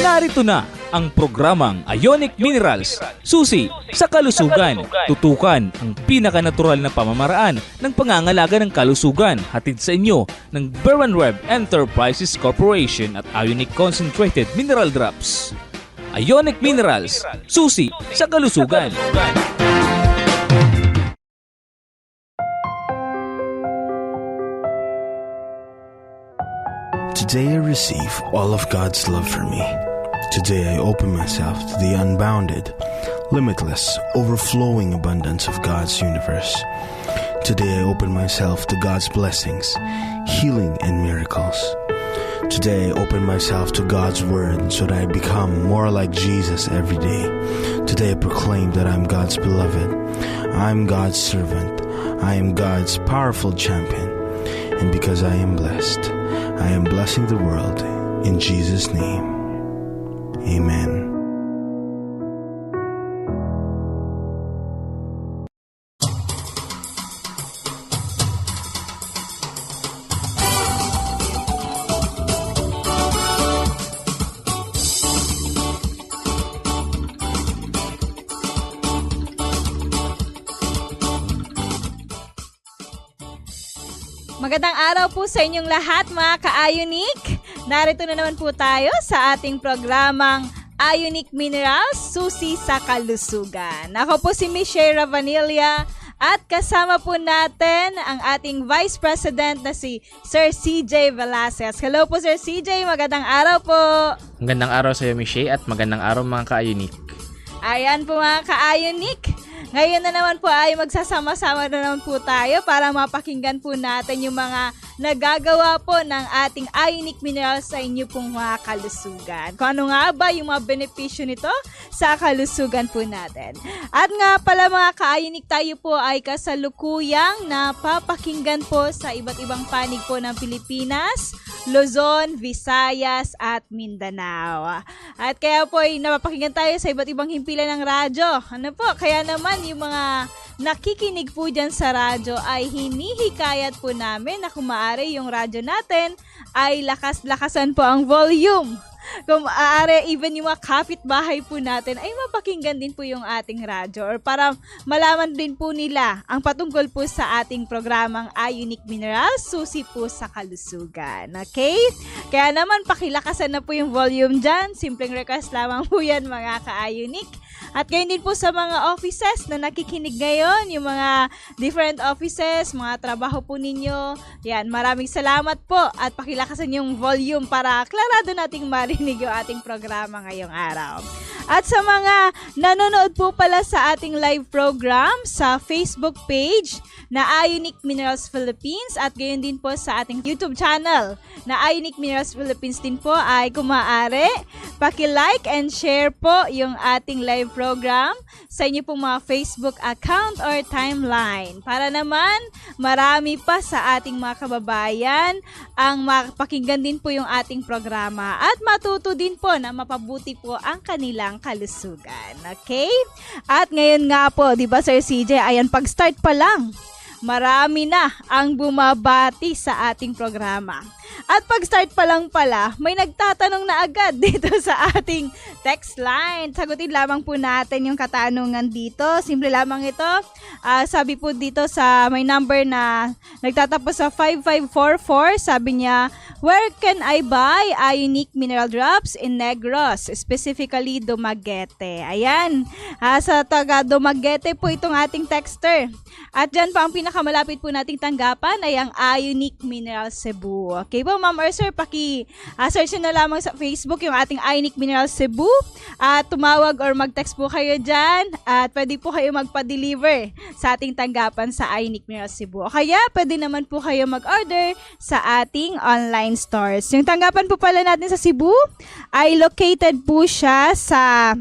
Narito na ang programang Ionic Minerals, susi sa kalusugan. Tutukan ang pinakanatural na pamamaraan ng pangangalaga ng kalusugan, hatid sa inyo ng Berwanweb Enterprises Corporation at Ionic Concentrated Mineral Drops. Ionic Minerals, susi sa kalusugan. Today I receive all of God's love for me. Today I open myself to the unbounded, limitless, overflowing abundance of God's universe. Today I open myself to God's blessings, healing, and miracles. Today I open myself to God's word so that I become more like Jesus every day. Today I proclaim that I'm God's beloved. I'm God's servant. I am God's powerful champion. And because I am blessed, I am blessing the world in Jesus' name. Amen. Magandang araw po sa inyong lahat mga ka-Ionic. Narito na naman po tayo sa ating programang Ionic Minerals, susi sa kalusugan. Ako po si Michelle Ravanilla at kasama po natin ang ating Vice President na si Sir CJ Velasquez. Hello po Sir CJ, magandang araw po. Magandang araw sa iyo Michelle at magandang araw mga ka-Ionic. Ayan po mga ka-Ionic. Ngayon na naman po ay magsasama-sama na naman po tayo para mapakinggan po natin yung mga nagagawa po ng ating Ionic Minerals sa inyo pong mga kalusugan. Kung ano nga ba yung mga benepisyo nito sa kalusugan po natin. At nga pala mga ka-Ionic, tayo po ay kasalukuyang napapakinggan po sa iba't ibang panig po ng Pilipinas, Luzon, Visayas at Mindanao. At kaya po ay napapakinggan tayo sa iba't ibang himpilan ng radyo. Ano po? Kaya naman yung mga nakikinig po dyan sa radyo ay hinihikayat po namin na kung maaari yung radyo natin ay lakas-lakasan po ang volume. Kung maaari, even yung mga kapitbahay po natin ay mapakinggan din po yung ating radyo or para malaman din po nila ang patungkol po sa ating programang Ionic Minerals, susi po sa kalusugan. Okay? Kaya naman, pakilakasan na po yung volume dyan. Simpleng request lamang po yan mga ka-Ionic. At gayon din po sa mga offices na nakikinig ngayon, yung mga different offices, mga trabaho po ninyo. Yan, maraming salamat po at pakilakasan yung volume para klarado nating marinig yung ating programa ngayong araw. At sa mga nanonood po pala sa ating live program sa Facebook page na Ionic Minerals Philippines at gayon din po sa ating YouTube channel na Ionic Minerals Philippines din po ay kung maaari, paki-like and share po yung ating live program sa inyo pong mga Facebook account or timeline para naman marami pa sa ating mga kababayan ang mapakinggan din po yung ating programa at matuto din po na mapabuti po ang kanilang kalusugan. Okay? At ngayon nga po, di ba Sir CJ, ayan pag-start pa lang, marami na ang bumabati sa ating programa. At pag-start pa lang pala, may nagtatanong na agad dito sa ating text line. Sagutin lamang po natin yung katanungan dito. Simple lamang ito. Sabi po dito sa may number na nagtatapos sa 5544, sabi niya, where can I buy Ionic Mineral Drops in Negros, specifically Dumaguete? Ayan, sa taga Dumaguete po itong ating texter. At dyan pa ang pinakamalapit po nating tanggapan ay ang Ionic Mineral Cebu. Okay po, ma'am or sir, search na lamang sa Facebook yung ating Ionic Mineral Cebu at tumawag or mag-text po kayo dyan at pwede po kayo magpa-deliver sa ating tanggapan sa Ionic Mineral Cebu. O kaya pwede naman po kayo mag-order sa ating online stores. Yung tanggapan po pala natin sa Cebu ay located po siya sa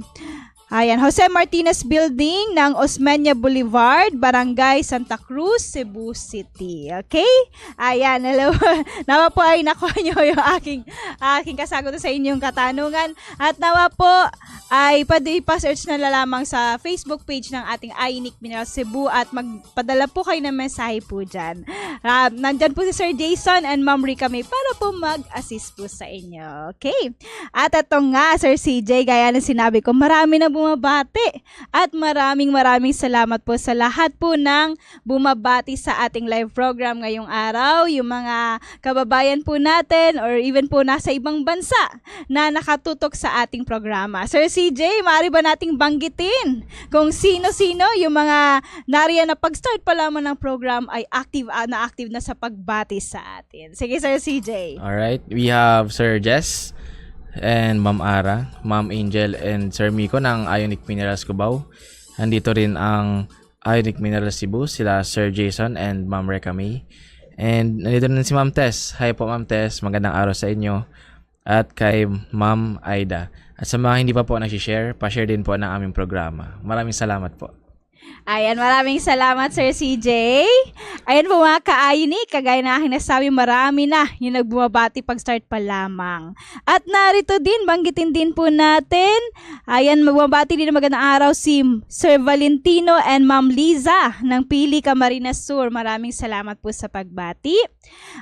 Ayan, Jose Martinez Building ng Osmeña Boulevard, Barangay Santa Cruz, Cebu City. Okay? Ayan, hello. Nawa po ay nakuha nyo yung aking kasagot sa inyong katanungan. At nawa po ay pwede pa-search na lamang sa Facebook page ng ating Ionic Minerals Cebu at magpadala po kayo ng mensahe po dyan. Nandyan po si Sir Jason and Ma'am Rica May para po mag-assist po sa inyo. Okay? At ito nga, Sir CJ, gaya ng sinabi ko, marami na bumabati. At maraming salamat po sa lahat po ng bumabati sa ating live program ngayong araw. Yung mga kababayan po natin or even po nasa ibang bansa na nakatutok sa ating programa. Sir CJ, maaari ba nating banggitin kung sino-sino yung mga nariyan na pag-start pa lamang ng program ay active na sa pagbati sa atin? Sige, Sir CJ. Alright, we have Sir Jess and Ma'am Ara, Ma'am Angel, and Sir Miko ng Ionic Minerals Cubao. Andito rin ang Ionic Minerals Cebu, sila Sir Jason and Ma'am Rica May. And nandito rin si Ma'am Tess. Hi po Ma'am Tess, magandang araw sa inyo. At kay Ma'am Aida. At sa mga hindi pa po nag-share, pa-share din po ng aming programa. Maraming salamat po. Ayan, maraming salamat Sir CJ. Ayan po mga ka-Ionic, kagaya na aking nasabi, marami na yung nagbumabati pag-start pa lamang. At narito din, banggitin din po natin, ayan, magbumabati din magandang araw si Sir Valentino and Ma'am Liza ng Pili, Camarines Sur. Maraming salamat po sa pagbati.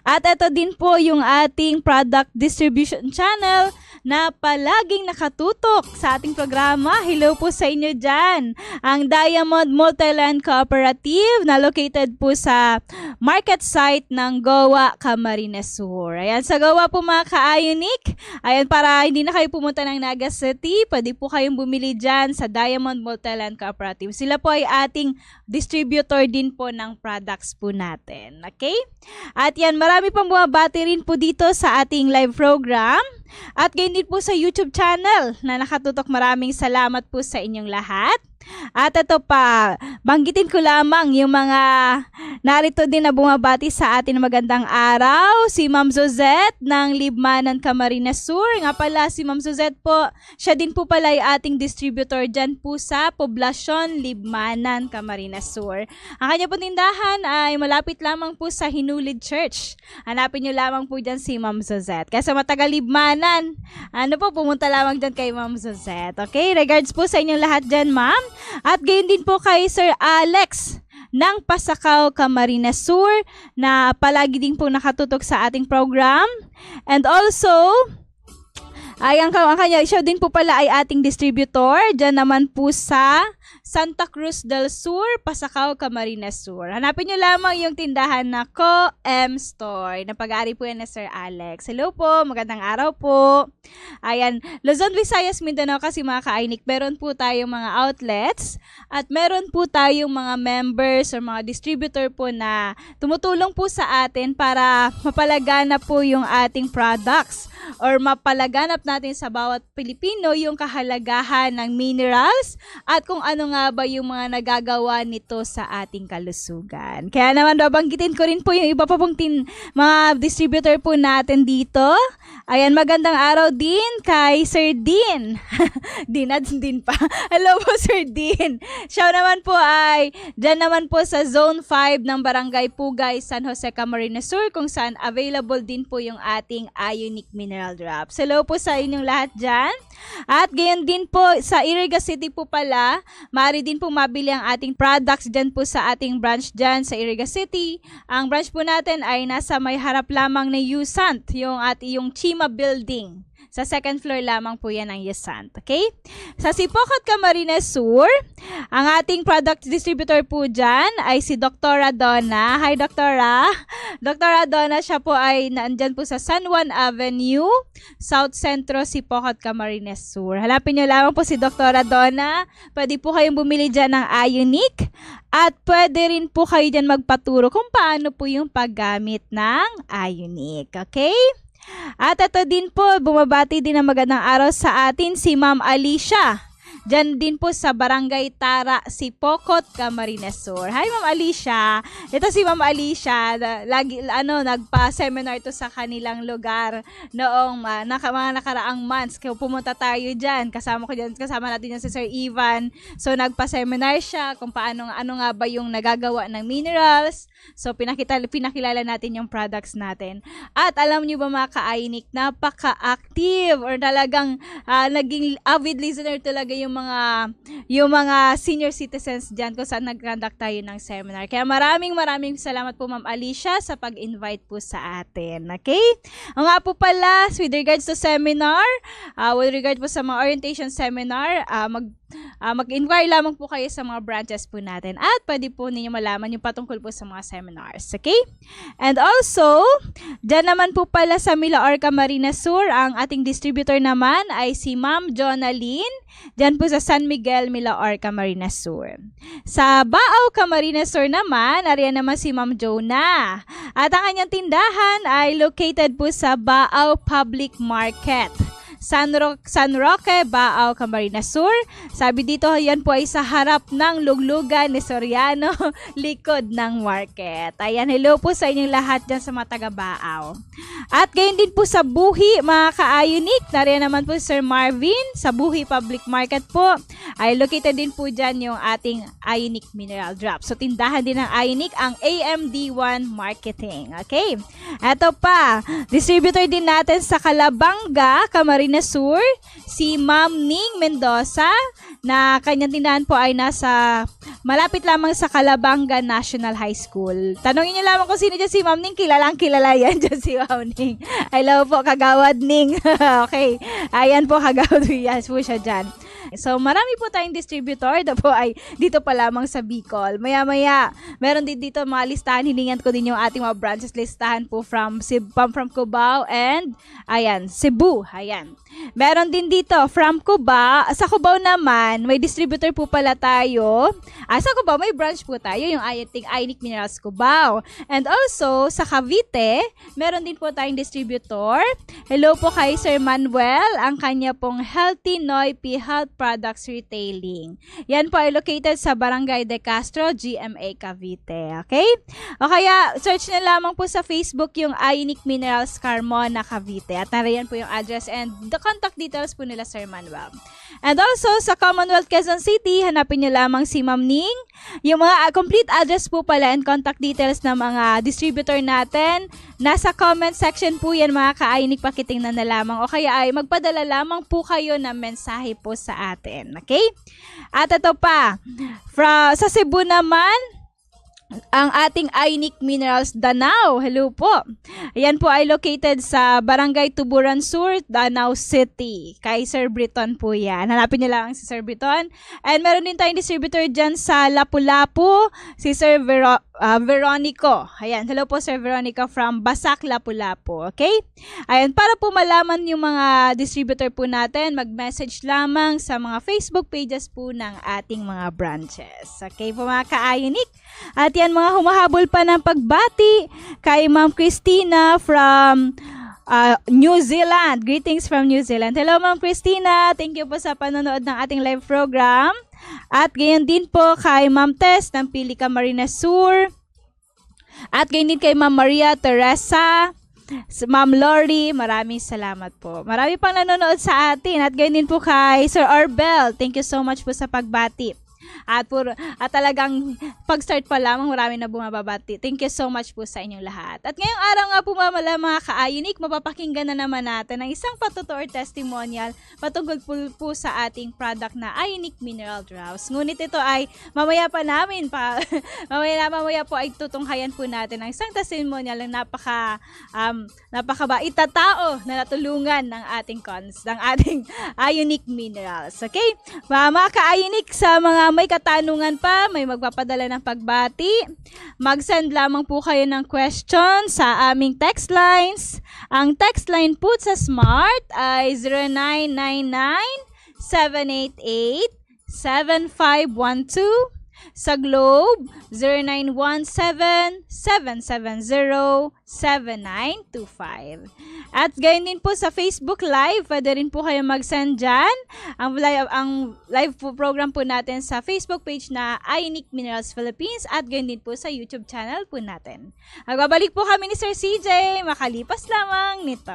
At ito din po yung ating product distribution channel na palaging nakatutok sa ating programa. Hello po sa inyo dyan. Ang Diamond Multiland Cooperative na located po sa market site ng Goa, Camarines Sur. Ayan, sa Goa po mga ka-Ionic. Ayan, para hindi na kayo pumunta ng Naga City, pwede po kayong bumili dyan sa Diamond Multiland Cooperative. Sila po ay ating distributor din po ng products po natin. Okay? At yan, marami pang bumabati rin po dito sa ating live program. At gayon din po sa YouTube channel na nakatutok. Maraming salamat po sa inyong lahat. At ito pa, banggitin ko lamang yung mga narito din na bumabati sa atin magandang araw. Si Ma'am Zozette ng Libmanan, Camarines Sur. Nga pala si Ma'am Zozette po, siya din po pala ay ating distributor dyan po sa Poblasyon Libmanan, Camarines Sur. Ang kanya po tindahan ay malapit lamang po sa Hinulid Church. Hanapin nyo lamang po dyan si Ma'am Zozette. Kaya sa matagal Libmanan, pumunta lamang dyan kay Ma'am Zozette. Okay, regards po sa inyong lahat dyan, Ma'am. At gayon din po kay Sir Alex ng Pasakaw, Camarines Sur na palagi din po nakatutok sa ating program. And also, ay ang kanya, siya din po pala ay ating distributor. Diyan naman po sa Santa Cruz del Sur, Pasakaw, Camarines Sur. Hanapin nyo lamang yung tindahan na Co-M Store na pag-aari po yan na Sir Alex. Hello po, magandang araw po. Ayan, Luzon, Visayas, Mindanao kasi mga ka-Ionic, meron po tayong mga outlets at meron po tayong mga members or mga distributor po na tumutulong po sa atin para mapalaganap po yung ating products or mapalaganap natin sa bawat Pilipino yung kahalagahan ng minerals at kung ano nga ba yung mga nagagawa nito sa ating kalusugan. Kaya naman babanggitin ko rin po yung iba pa pong mga distributor po natin dito. Ayan, magandang araw din kay Sir Dean. Din pa. Hello po Sir Dean. Siya naman po ay dyan naman po sa Zone 5 ng Barangay Pugay, San Jose, Camarines Sur kung saan available din po yung ating Ionic Mineral Drops. Hello po sa inyong lahat dyan. At gayon din po sa Iriga City po pala, maaari din po mabili ang ating products dyan po sa ating branch dyan sa Iriga City. Ang branch po natin ay nasa may harap lamang na Usant, yung Chima Building. Sa second floor lamang po yan ang Yesant. Okay? Sa Sipocot, Camarines Sur, ang ating product distributor po dyan ay si Dr. Donna. Hi, Dr. Dr. Donna, siya po ay nandyan po sa San Juan Avenue, South Centro, Sipocot, Camarines Sur. Hanapin nyo lamang po si Dr. Donna. Pwede po kayong bumili dyan ng Ionic at pwede rin po kayo dyan magpaturo kung paano po yung paggamit ng Ionic. Okay? At ito din po, bumabati din ng magandang araw sa atin si Ma'am Alicia Diyan din po sa Barangay Tara, Sipocot, Camarines Sur. Hi Ma'am Alicia. Ito si Ma'am Alicia, lagi nagpa-seminar to sa kanilang lugar noong mga nakaraang months. Kaya pumunta tayo diyan. Kasama natin yan si Sir Ivan. So nagpa-seminar siya kung ano nga ba yung nagagawa ng minerals. So pinakilala natin yung products natin. At alam niyo ba mga ka-Ionic, napaka-active or talagang naging avid listener talaga yung mga senior citizens diyan kung saan nag-conduct tayo ng seminar. Kaya maraming salamat po Ma'am Alicia sa pag-invite po sa atin. Okay? O nga po pala, with regards to seminar, with regard po sa mga orientation seminar, mag-inquire lamang po kayo sa mga branches po natin at pwede po ninyo malaman yung patungkol po sa mga seminars. Okay? And also, dyan naman po pala sa Milaor, Camarines Sur, ang ating distributor naman ay si Ma'am Jonaline, dyan po sa San Miguel, Milaor, Camarines Sur. Sa Baaw, Camarines Sur naman, ariyan naman si Ma'am Jonah. At ang kanyang tindahan ay located po sa Baaw Public Market, San Roque, Baaw, Camarines Sur. Sabi dito, yan po ay sa harap ng luglugan ni Soriano, likod ng market. Ayan, hello po sa inyong lahat dyan sa mga taga Baaw. At gayon din po sa Buhi, mga ka-Ionic, nariyan naman po Sir Marvin, sa Buhi Public Market po, ay located din po dyan yung ating Ionic Mineral Drop. So, tindahan din ng Ionic ang AMD1 Marketing. Okay? Eto pa, distributor din natin sa Calabanga, Camarines Sur, si Ma'am Ning Mendoza, na kanyang tindahan po ay malapit lamang sa Calabanga National High School. Tanongin niyo lamang kung sino dyan si Ma'am Ning, kilalang kilala yan dyan si Ma'am Ning. Hello po, Kagawad Ning. Okay, ayan po, Kagawad yes po siya dyan. So, marami po tayong distributor. Ito po ay dito pa lamang sa Bicol. Maya-maya, meron din dito mga listahan. Hiningan ko din yung ating mga branches listahan po from Cubao and ayan, Cebu. Ayan. Meron din dito from Cubao. Sa Cubao naman, may distributor po pala tayo. Sa Cubao, may branch po tayo, yung Ionic Minerals Cubao. And also, sa Cavite, meron din po tayong distributor. Hello po kay Sir Manuel, ang kanya pong Healthy Noipi Health Products Retailing. Yan po ay located sa Barangay De Castro, GMA Cavite. Okay? O kaya, search na lamang po sa Facebook yung Ionic Minerals Carmona Cavite. At nariyan po yung address and the contact details po nila Sir Manuel. And also, sa Commonwealth Quezon City, hanapin nyo lamang si Ma'am Ning. Yung mga complete address po pala and contact details ng mga distributor natin, nasa comment section po yan mga ka-Ionic, pakitingnan na lamang. O kaya ay magpadala lamang po kayo ng mensahe po sa atin. Okay? At ito pa, sa Cebu naman, ang ating Ionic Minerals Danau. Hello po. Ayan po ay located sa Barangay Tuburan Sur, Danau City. Kay Sir Briton po yan. Hanapin niyo lang si Sir Briton. And meron din tayong distributor dyan sa Lapu-Lapu, si Sir Veronico. Ayan. Hello po Sir Veronico from Basak, Lapu-Lapu. Okay? Ayan. Para po malaman yung mga distributor po natin, mag-message lamang sa mga Facebook pages po ng ating mga branches. Okay po mga ka-Ionic? At yan mga humahabol pa ng pagbati kay Ma'am Christina from New Zealand. Greetings from New Zealand. Hello Ma'am Christina. Thank you po sa panonood ng ating live program. At gayon din po kay Ma'am Tess ng Pili Camarines Sur. At gayon din kay Ma'am Maria Teresa, Ma'am Lori, maraming salamat po. Marami pang nanonood sa atin. At gayon din po kay Sir Orbel. Thank you so much po sa pagbati. At talagang pag-start pa lamang, marami na bumababati. Thank you so much po sa inyong lahat. At ngayong araw nga po mga ka-Ionic, mapapakinggan na naman natin ang isang patuto or testimonial patungkol po sa ating product na Ionic Mineral Drops. Ngunit ito ay mamaya po ay tutunghayan po natin ang isang testimonial ng napakabait na tao na natulungan ng ating Ionic Minerals. Okay? Mga ka-Ionic, sa mga may katanungan pa, may magpapadala ng pagbati, mag-send lamang po kayo ng question sa aming text lines. Ang text line po sa Smart ay 0999-788-7512. Sa Globe, 0917-770-7925. At gayon din po sa Facebook Live, pwede rin po kayo mag-send dyan. Ang live po program po natin sa Facebook page na Ionic Minerals Philippines at gayon din po sa YouTube channel po natin. Magbabalik po kami ni Sir CJ, makalipas lamang nito.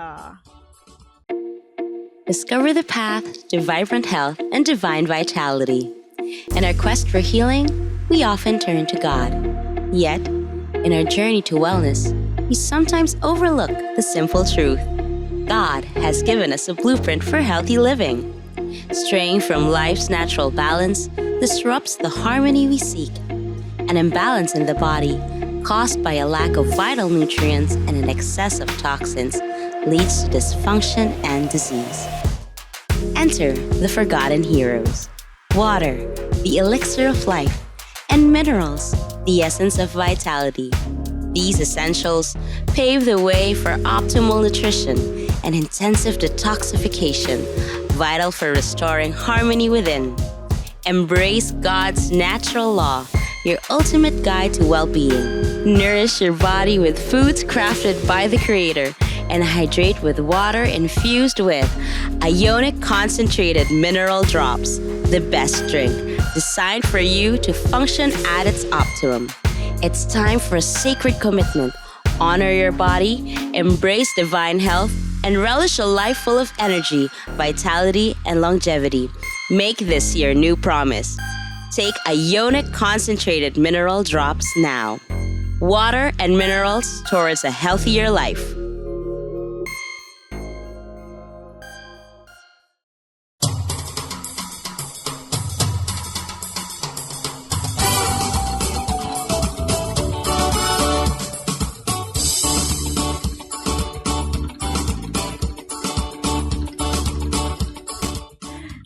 Discover the path to vibrant health and divine vitality. In our quest for healing, we often turn to God. Yet, in our journey to wellness, we sometimes overlook the simple truth. God has given us a blueprint for healthy living. Straying from life's natural balance disrupts the harmony we seek. An imbalance in the body, caused by a lack of vital nutrients and an excess of toxins, leads to dysfunction and disease. Enter the forgotten heroes. Water, the elixir of life, and minerals, the essence of vitality. These essentials pave the way for optimal nutrition and intensive detoxification, vital for restoring harmony within. Embrace God's natural law, your ultimate guide to well-being. Nourish your body with foods crafted by the Creator and hydrate with water infused with Ionic Concentrated Mineral Drops, the best drink designed for you to function at its optimum. It's time for a sacred commitment. Honor your body, embrace divine health, and relish a life full of energy, vitality, and longevity. Make this your new promise. Take Ionic Concentrated Mineral Drops now. Water and minerals towards a healthier life.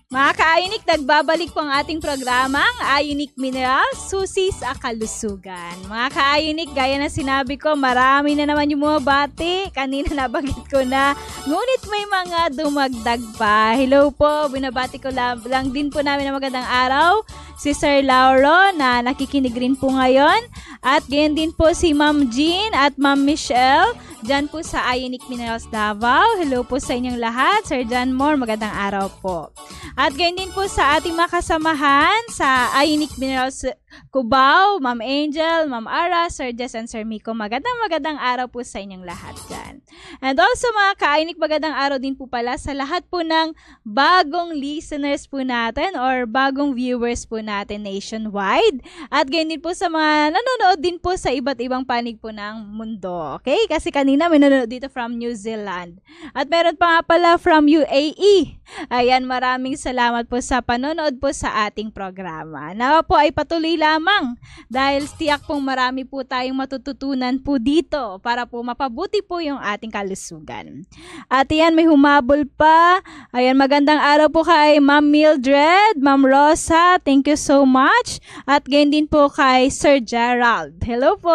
Mga ka-Ionic, nagbabalik po ang ating programang Ionic Minerals, susi sa kalusugan. Mga ka-Ionic, gaya na sinabi ko, marami na naman yung mga bati. Kanina nabanggit ko na, ngunit may mga dumagdag pa. Hello po, binabati ko lang din po namin na magandang araw. Si Sir Lauro na nakikinig rin po ngayon. At ganyan din po si Ma'am Jean at Ma'am Michelle. Diyan po sa Ionic Minerals Davao. Hello po sa inyong lahat. Sir John Moore, magandang araw po. At ganyan din po sa ating mga kasamahan sa Ionic Minerals Cubao, Ma'am Angel, Ma'am Ara, Sir Jess, and Sir Miko. Magandang araw po sa inyong lahat dyan. And also mga ka-Ionic, magandang araw din po pala sa lahat po ng bagong listeners po natin or bagong viewers po natin nationwide. At ganyan din po sa mga nanonood din po sa iba't ibang panig po ng mundo. Okay? Kasi kanina may nanonood dito from New Zealand. At meron pa nga pala from UAE. Ayan, maraming salamat po sa panonood po sa ating programa. Nawa po ay patuloy lamang dahil tiyak pong marami po tayong matututunan po dito para po mapabuti po yung ating kalusugan. At yan, may humabol pa. Ayan, magandang araw po kay Ma'am Mildred, Ma'am Rosa, thank you so much. At ganyan din po kay Sir Gerald. Hello po.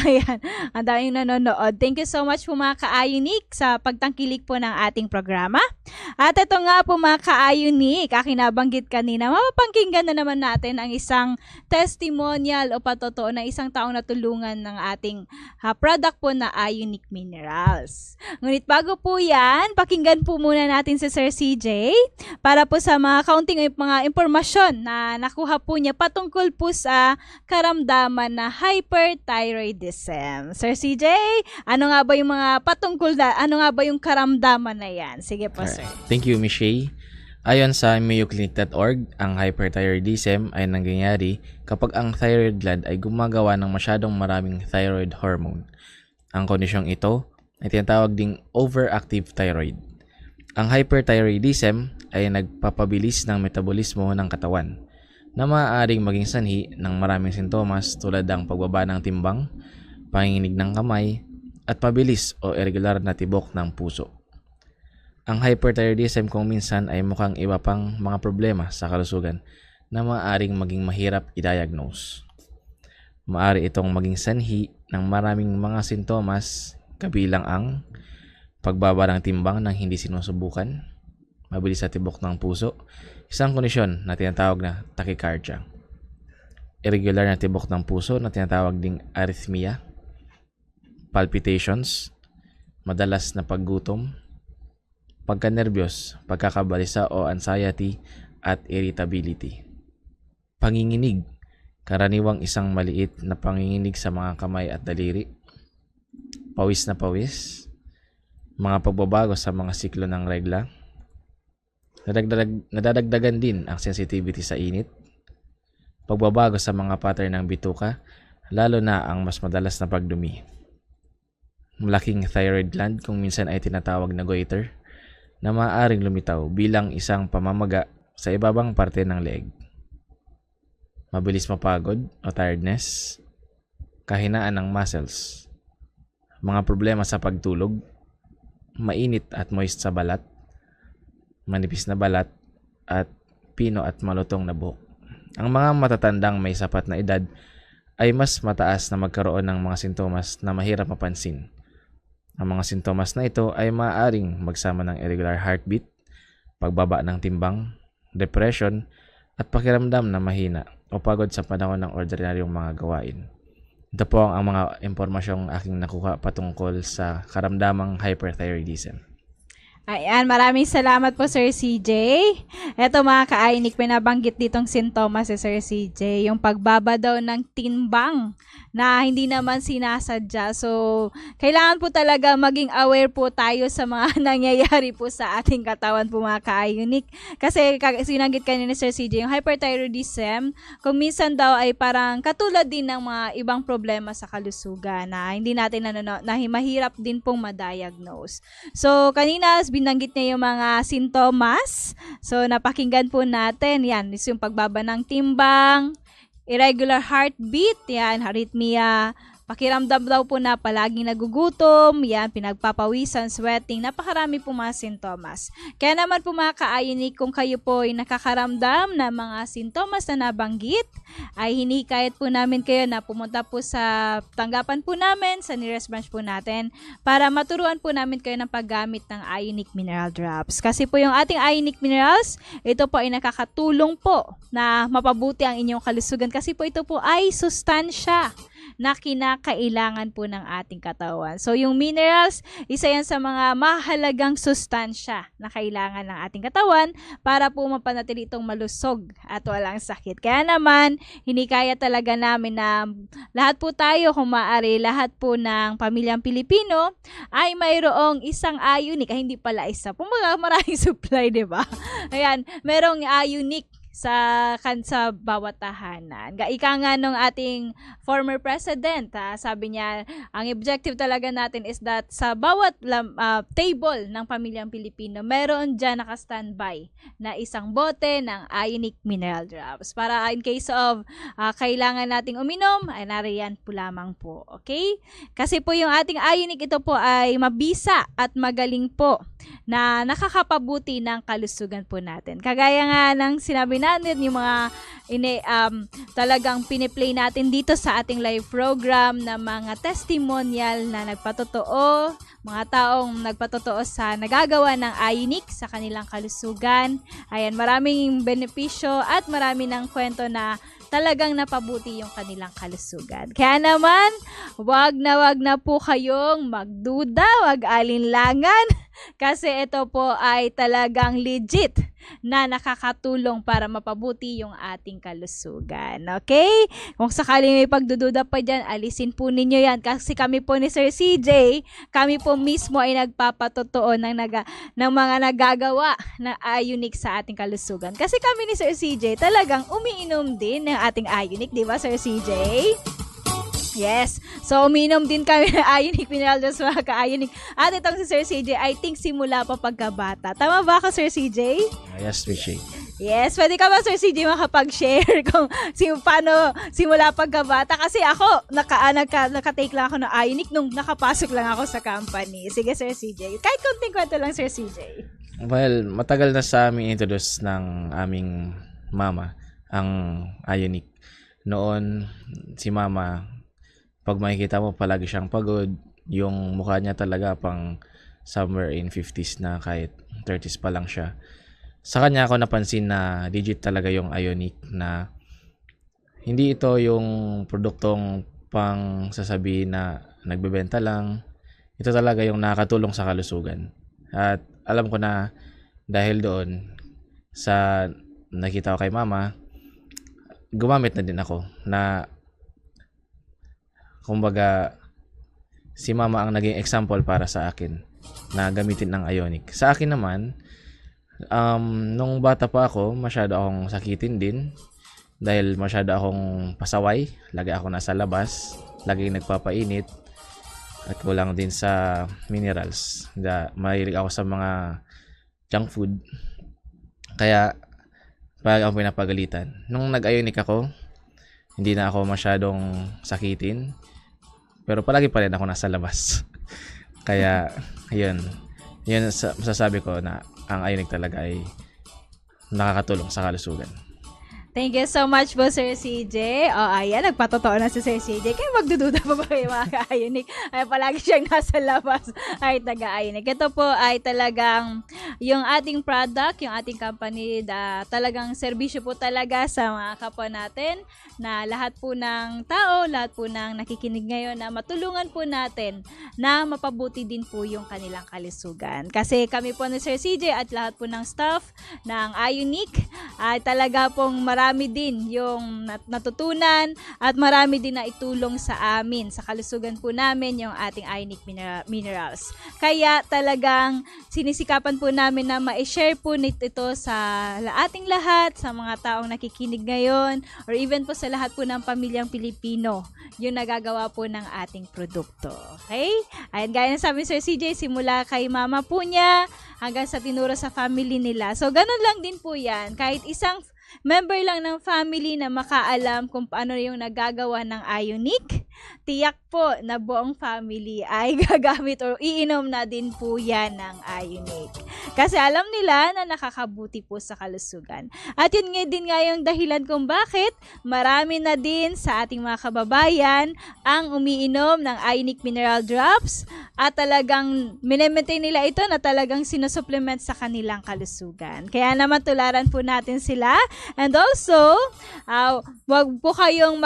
Ayan, ang daming nanonood. Thank you so much po mga ka-Ionic sa pagtangkilik po ng ating programa. At ito nga po mga ka-Ionic, aking nabanggit kanina, mapapakinggan na naman natin ang isang testimonial o patotoo na isang taong natulungan ng ating product po na Ionic Minerals. Ngunit bago po yan, pakinggan po muna natin si Sir CJ para po sa mga kaunting mga impormasyon na nakuha po niya patungkol po sa karamdaman na hyperthyroidism. Sir CJ, ano nga ba yung mga patungkol na, ano nga ba yung karamdaman na yan? Sige po, sir. Thank you, Miss Shay. Ayon sa mayoclinic.org, ang hyperthyroidism ay nangyayari kapag ang thyroid gland ay gumagawa ng masyadong maraming thyroid hormone. Ang kondisyong ito ay tinatawag ding overactive thyroid. Ang hyperthyroidism ay nagpapabilis ng metabolismo ng katawan na maaaring maging sanhi ng maraming sintomas tulad ng pagbaba ng timbang, panginginig ng kamay, at pabilis o irregular na tibok ng puso. Ang hyperthyroidism kung minsan ay mukhang iba pang mga problema sa kalusugan na maaaring maging mahirap i-diagnose. Maaari itong maging sanhi ng maraming mga sintomas kabilang ang pagbaba ng timbang nang hindi sinusubukan, mabilis sa tibok ng puso, isang kondisyon na tinatawag na tachycardia. irregular na tibok ng puso na tinatawag ding arrhythmia, palpitations, madalas na paggutom, pagkanerbiyos, pagkakabalisa o anxiety at irritability. Panginginig, karaniwang isang maliit na panginginig sa mga kamay at daliri, pawis na pawis, mga pagbabago sa mga siklo ng regla, nadadagdagan din ang sensitivity sa init, pagbabago sa mga pattern ng bituka, lalo na ang mas madalas na pagdumi. Malaking thyroid gland, kung minsan ay tinatawag na goiter, na maaaring lumitaw bilang isang pamamaga sa ibabang parte ng leeg. Mabilis mapagod o tiredness, kahinaan ng muscles, mga problema sa pagtulog, mainit at moist sa balat, manipis na balat, at pino at malutong na buhok. Ang mga matatandang may sapat na edad ay mas mataas na magkaroon ng mga sintomas na mahirap mapansin. Ang mga sintomas na ito ay maaaring magsama ng irregular heartbeat, pagbaba ng timbang, depression, at pakiramdam na mahina o pagod sa panahon ng ordinaryong mga gawain. Ito po ang mga impormasyong aking nakuha patungkol sa karamdamang hyperthyroidism. Ayan, maraming salamat po Sir CJ. Eto mga ka-Ionic, pinabanggit ditong sintomas si Sir CJ, yung pagbaba daw ng timbang na hindi naman sinasadya. So, kailangan po talaga maging aware po tayo sa mga nangyayari po sa ating katawan po mga ka-Ionic. Kasi sinanggit kanina ni Sir CJ, yung hyperthyroidism, kung minsan daw ay parang katulad din ng mga ibang problema sa kalusugan na hindi natin na mahirap din pong ma-diagnose. So, kanina binanggit niya yung mga sintomas. So, napakinggan po natin. Yan, yung pagbaba ng timbang, irregular heartbeat, yan, arrhythmia, pakiramdam daw po na palaging nagugutom, yan, pinagpapawisan, sweating, napakarami po mga sintomas. Kaya naman po mga ka-Ionic, kung kayo po ay nakakaramdam na mga sintomas na nabanggit, ay hinikayat po namin kayo na pumunta po sa tanggapan po namin, sa nearest branch po natin, para maturuan po namin kayo ng paggamit ng Ionic Mineral Drops. Kasi po yung ating Ionic Minerals, ito po ay nakakatulong po na mapabuti ang inyong kalusugan kasi po ito po ay sustansya na kinakailangan po ng ating katawan. So, yung minerals, isa yan sa mga mahalagang sustansya na kailangan ng ating katawan para po mapanatili itong malusog at walang sakit. Kaya naman, hinikaya talaga namin na lahat po tayo, kung maaari, lahat po ng pamilyang Pilipino ay mayroong isang Ionic, hindi pala isa. Pumaga, maraming supply, di ba? Ayan, merong Ionic sa bawat tahanan. Ika nga nung ating former president, sabi niya, ang objective talaga natin is that sa bawat table ng pamilyang Pilipino, meron dyan naka-standby na isang bote ng Ionic Mineral Drops. Para in case of kailangan nating uminom, ay nariyan po lamang po. Okay? Kasi po yung ating Ionic, ito po ay mabisa at magaling po na nakakapabuti ng kalusugan po natin. Kagaya nga ng sinabi natin, yung mga talagang piniplay natin dito sa ating live program na mga testimonial na nagpatotoo, mga taong nagpatotoo sa nagagawa ng Ionic sa kanilang kalusugan. Ayan, maraming benepisyo at marami ng kwento na talagang napabuti yung kanilang kalusugan. Kaya naman, wag na po kayong magduda, wag alinlangan, kasi ito po ay talagang legit na nakakatulong para mapabuti yung ating kalusugan. Okay? Kung sakaling may pagdududa pa dyan, alisin po ninyo yan. Kasi kami po ni Sir CJ, kami po mismo ay nagpapatotoo ng mga nagagawa na Ionic sa ating kalusugan. Kasi kami ni Sir CJ talagang umiinom din ng ating Ionic, di ba Sir CJ? Yes. So, uminom din kami ng Ionic Mineral Drops mga ka-Ionic. At itong si Sir CJ, I think simula pa pagkabata. Tama ba ako, Sir CJ? Yes, Richie. Yes. Pwede ka ba, Sir CJ, makapag-share kung paano simula pagkabata? Kasi ako, nakatake lang ako ng Ionic nung nakapasok lang ako sa company. Sige, Sir CJ. Kahit konting kwento lang, Sir CJ. Well, matagal na sa aming introduce ng aming mama ang Ionic. Noon, si mama, pag makikita mo palagi siyang pagod, yung mukha niya talaga pang somewhere in 50s na, kahit 30s pa lang siya. Sa kanya ako napansin na legit talaga yung Ionic, na Hindi ito yung produktong pang sasabihin na nagbebenta lang. Ito talaga yung nakakatulong sa kalusugan. At alam ko na dahil doon sa nakita ko kay mama, gumamit na din ako na kumbaga si mama ang naging example para sa akin na gamitin ng Ionic. Sa akin naman, nung bata pa ako, masyado akong sakitin din dahil masyado akong pasaway. Lagi ako nasa labas, lagi nagpapainit at kulang din sa minerals. Mahilig ako sa mga junk food. Kaya pag ako pinapagalitan. Nung nag-Ionic ako, hindi na ako masyadong sakitin. Pero palagi pa rin ako nasa labas. Kaya, yun masasabi ko na ang Ionic talaga ay nakakatulong sa kalusugan. Thank you so much po, Sir CJ. Ayan, nagpatotoo na si Sir CJ. Kaya magdududa pa ba kayo mga ka-Ionic? Ay, palagi siyang nasa labas ay taga-Ionic. Ito po ay talagang yung ating product, yung ating company, talagang serbisyo po talaga sa mga kapwa natin na lahat po ng tao, lahat po ng nakikinig ngayon na matulungan po natin na mapabuti din po yung kanilang kalusugan. Kasi kami po ni Sir CJ at lahat po ng staff ng Ionic ay talaga pong marami din yung natutunan at marami din na itulong sa amin, sa kalusugan po namin yung ating Ionic Minerals. Kaya talagang sinisikapan po namin na ma-share po ito sa ating lahat, sa mga taong nakikinig ngayon, or even po sa lahat po ng pamilyang Pilipino yung nagagawa po ng ating produkto. Okay? Ayan, gaya na sabi ni Sir CJ, simula kay mama po niya hanggang sa tinuro sa family nila. So, ganun lang din po yan. Kahit isang member lang ng family na makaalam kung paano yung nagagawa ng Ionic, tiyak po na buong family ay gagamit o iinom na din po yan ng Ionic. Kasi alam nila na nakakabuti po sa kalusugan. At yun nga din nga yung dahilan kung bakit marami na din sa ating mga kababayan ang umiinom ng Ionic Mineral Drops at talagang minemaintain nila ito na talagang sinusupplement sa kanilang kalusugan. Kaya naman tularan po natin sila. And also, wag po kayong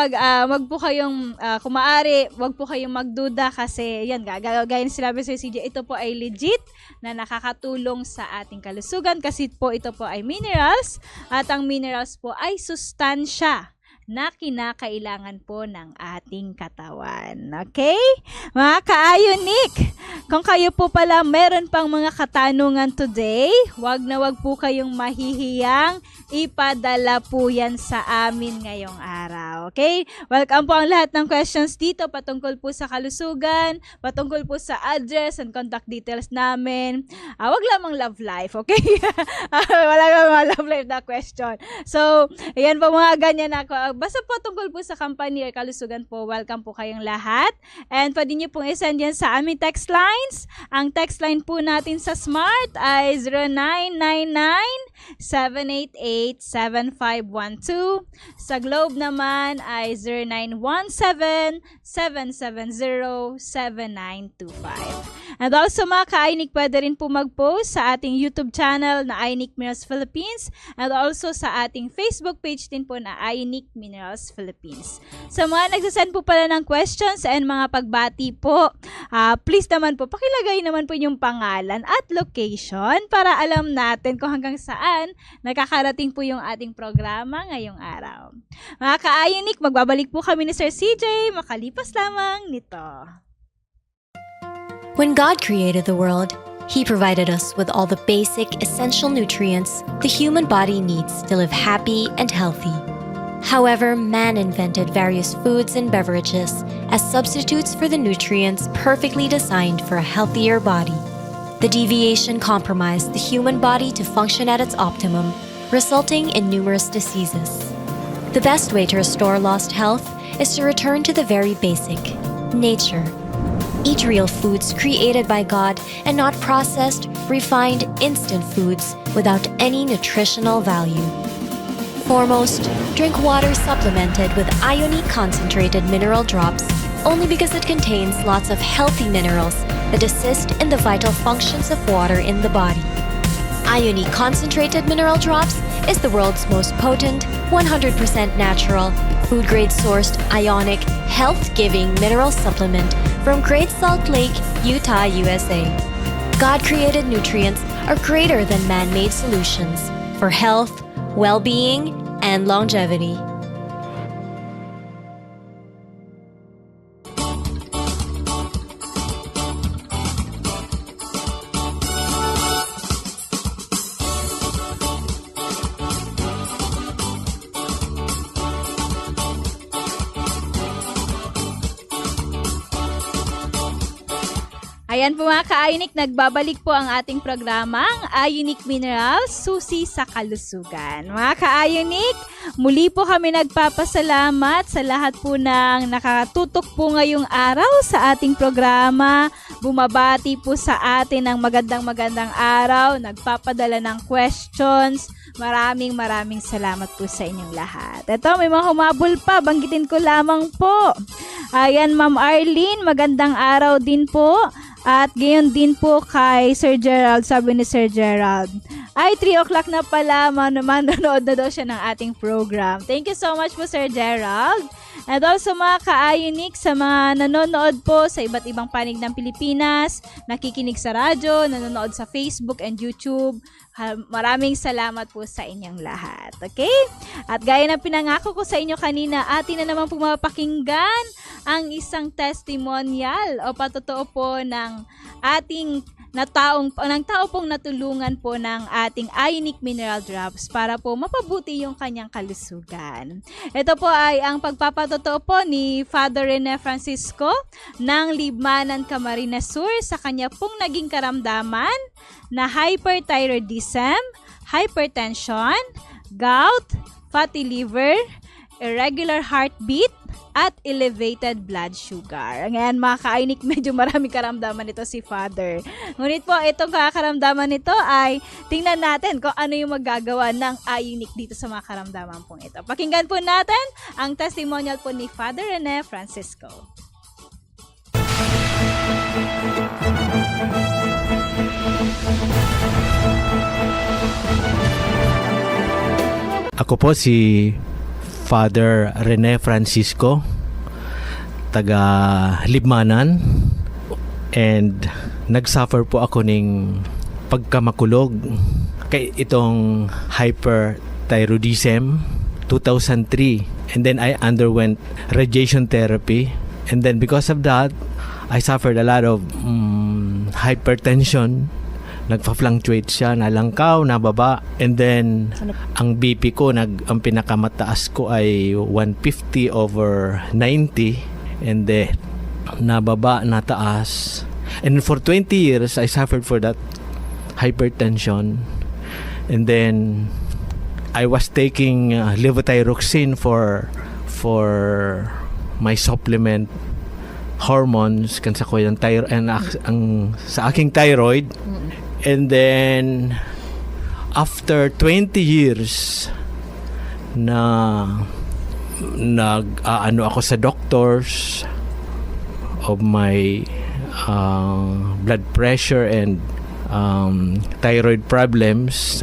kung maaari, wag po kayong magduda kasi yan, gaya ng sinabi sa CJ, ito po ay legit na nakakatulong sa ating kalusugan kasi po ito po ay minerals at ang minerals po ay sustansya na kinakailangan po ng ating katawan. Okay? Mga ka-Ionic, kung kayo po pala meron pang mga katanungan today, wag na wag po kayong mahihiyang ipadala po yan sa amin ngayong araw. Okay? Welcome po ang lahat ng questions dito patungkol po sa kalusugan, patungkol po sa address and contact details namin. Wag lamang love life, okay? Wala lamang mga love life na question. So, ayan po mga ganyan ako. Basta po tungkol po sa company or kalusugan po, welcome po kayong lahat. And pwede nyo pong isend yan sa aming text lines. Ang text line po natin sa Smart ay 0999-788-7512. Sa Globe naman ay 0917-770-7925. And also mga ka-Ionic, pwede rin po mag-post sa ating YouTube channel na Ionic Minerals Philippines and also sa ating Facebook page din po na Ionic Minerals Philippines. Sa mga nagsasend po pala ng questions and mga pagbati po, please naman po, pakilagay naman po yung pangalan at location para alam natin kung hanggang saan nakakarating po yung ating programa ngayong araw. Mga ka-Ionic, magbabalik po kami ni Sir CJ makalipas lamang nito. When God created the world, He provided us with all the basic, essential nutrients the human body needs to live happy and healthy. However, man invented various foods and beverages as substitutes for the nutrients perfectly designed for a healthier body. The deviation compromised the human body to function at its optimum, resulting in numerous diseases. The best way to restore lost health is to return to the very basic, nature. Eat real foods created by God and not processed, refined, instant foods without any nutritional value. Foremost, drink water supplemented with Ionic concentrated mineral drops only because it contains lots of healthy minerals that assist in the vital functions of water in the body. Ionic concentrated mineral drops is the world's most potent, 100% natural, food-grade sourced, ionic, health-giving mineral supplement from Great Salt Lake, Utah, USA. God-created nutrients are greater than man-made solutions for health, well-being, and longevity. Ayan po mga ka-Ionic, nagbabalik po ang ating programang Ionic Minerals, susi sa kalusugan. Mga ka-Ionic, muli po kami nagpapasalamat sa lahat po ng nakatutok po ngayong araw sa ating programa. Bumabati po sa atin ng magandang araw, nagpapadala ng questions. Maraming salamat po sa inyong lahat. Ito, may mga humabol pa, banggitin ko lamang po. Ayan, Ma'am Arlene, magandang araw din po. At gayon din po kay Sir Gerald, sabi ni Sir Gerald, ay 3 o'clock na pala, manonood na daw siya ng ating program. Thank you so much po Sir Gerald. And also mga ka-Ionic, sa mga nanonood po sa iba't ibang panig ng Pilipinas, nakikinig sa radyo, nanonood sa Facebook and YouTube, maraming salamat po sa inyong lahat. Okay? At gaya ng pinangako ko sa inyo kanina, atin na naman po mapakinggan ang isang testimonial o patotoo po ng ating tao pong natulungan po ng ating Ionic Mineral Drops para po mapabuti yung kanyang kalusugan. Ito po ay ang pagpapatotoo po ni Father Rene Francisco ng Libmanan, Camarines Sur sa kanya pong naging karamdaman na hyperthyroidism, hypertension, gout, fatty liver, irregular heartbeat, at elevated blood sugar. Ngayon mga ka-Ionic, medyo marami karamdaman nito si Father. Ngunit po, itong karamdaman nito ay tingnan natin kung ano yung magagawa ng Ionic dito sa mga karamdaman pong ito. Pakinggan po natin ang testimonial po ni Father Rene Francisco. Ako po si Father Rene Francisco, taga Libmanan, and nagsuffer po ako ng pagkamakulog kay itong hyperthyroidism 2003, and then I underwent radiation therapy, and then because of that I suffered a lot of hypertension. Nagpa-fluctuate siya, nalangkaw, nababa, and then ang BP ko, ang pinakamataas ko ay 150/90, and then nababa, nataas, and for 20 years I suffered for that hypertension, and then I was taking levothyroxine for my supplement hormones kansa ko yung sa aking thyroid. And then after 20 years na ako sa doctors of my blood pressure and thyroid problems,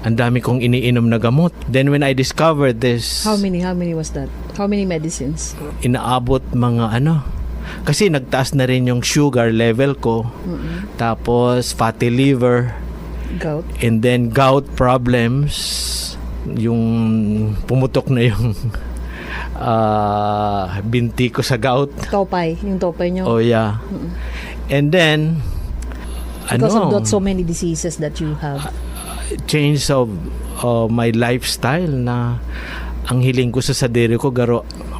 ang dami kong iniinom na gamot. Then when I discovered this, How many was that? How many medicines? Inaabot mga kasi nagtaas na rin yung sugar level ko. Tapos fatty liver, Gout. and then gout problems, yung pumutok na yung binti ko sa gout. Yung topay nyo. Oh yeah. And then Because of that, so many diseases that you have. change of my lifestyle, na ang hiling ko sa sadiri ko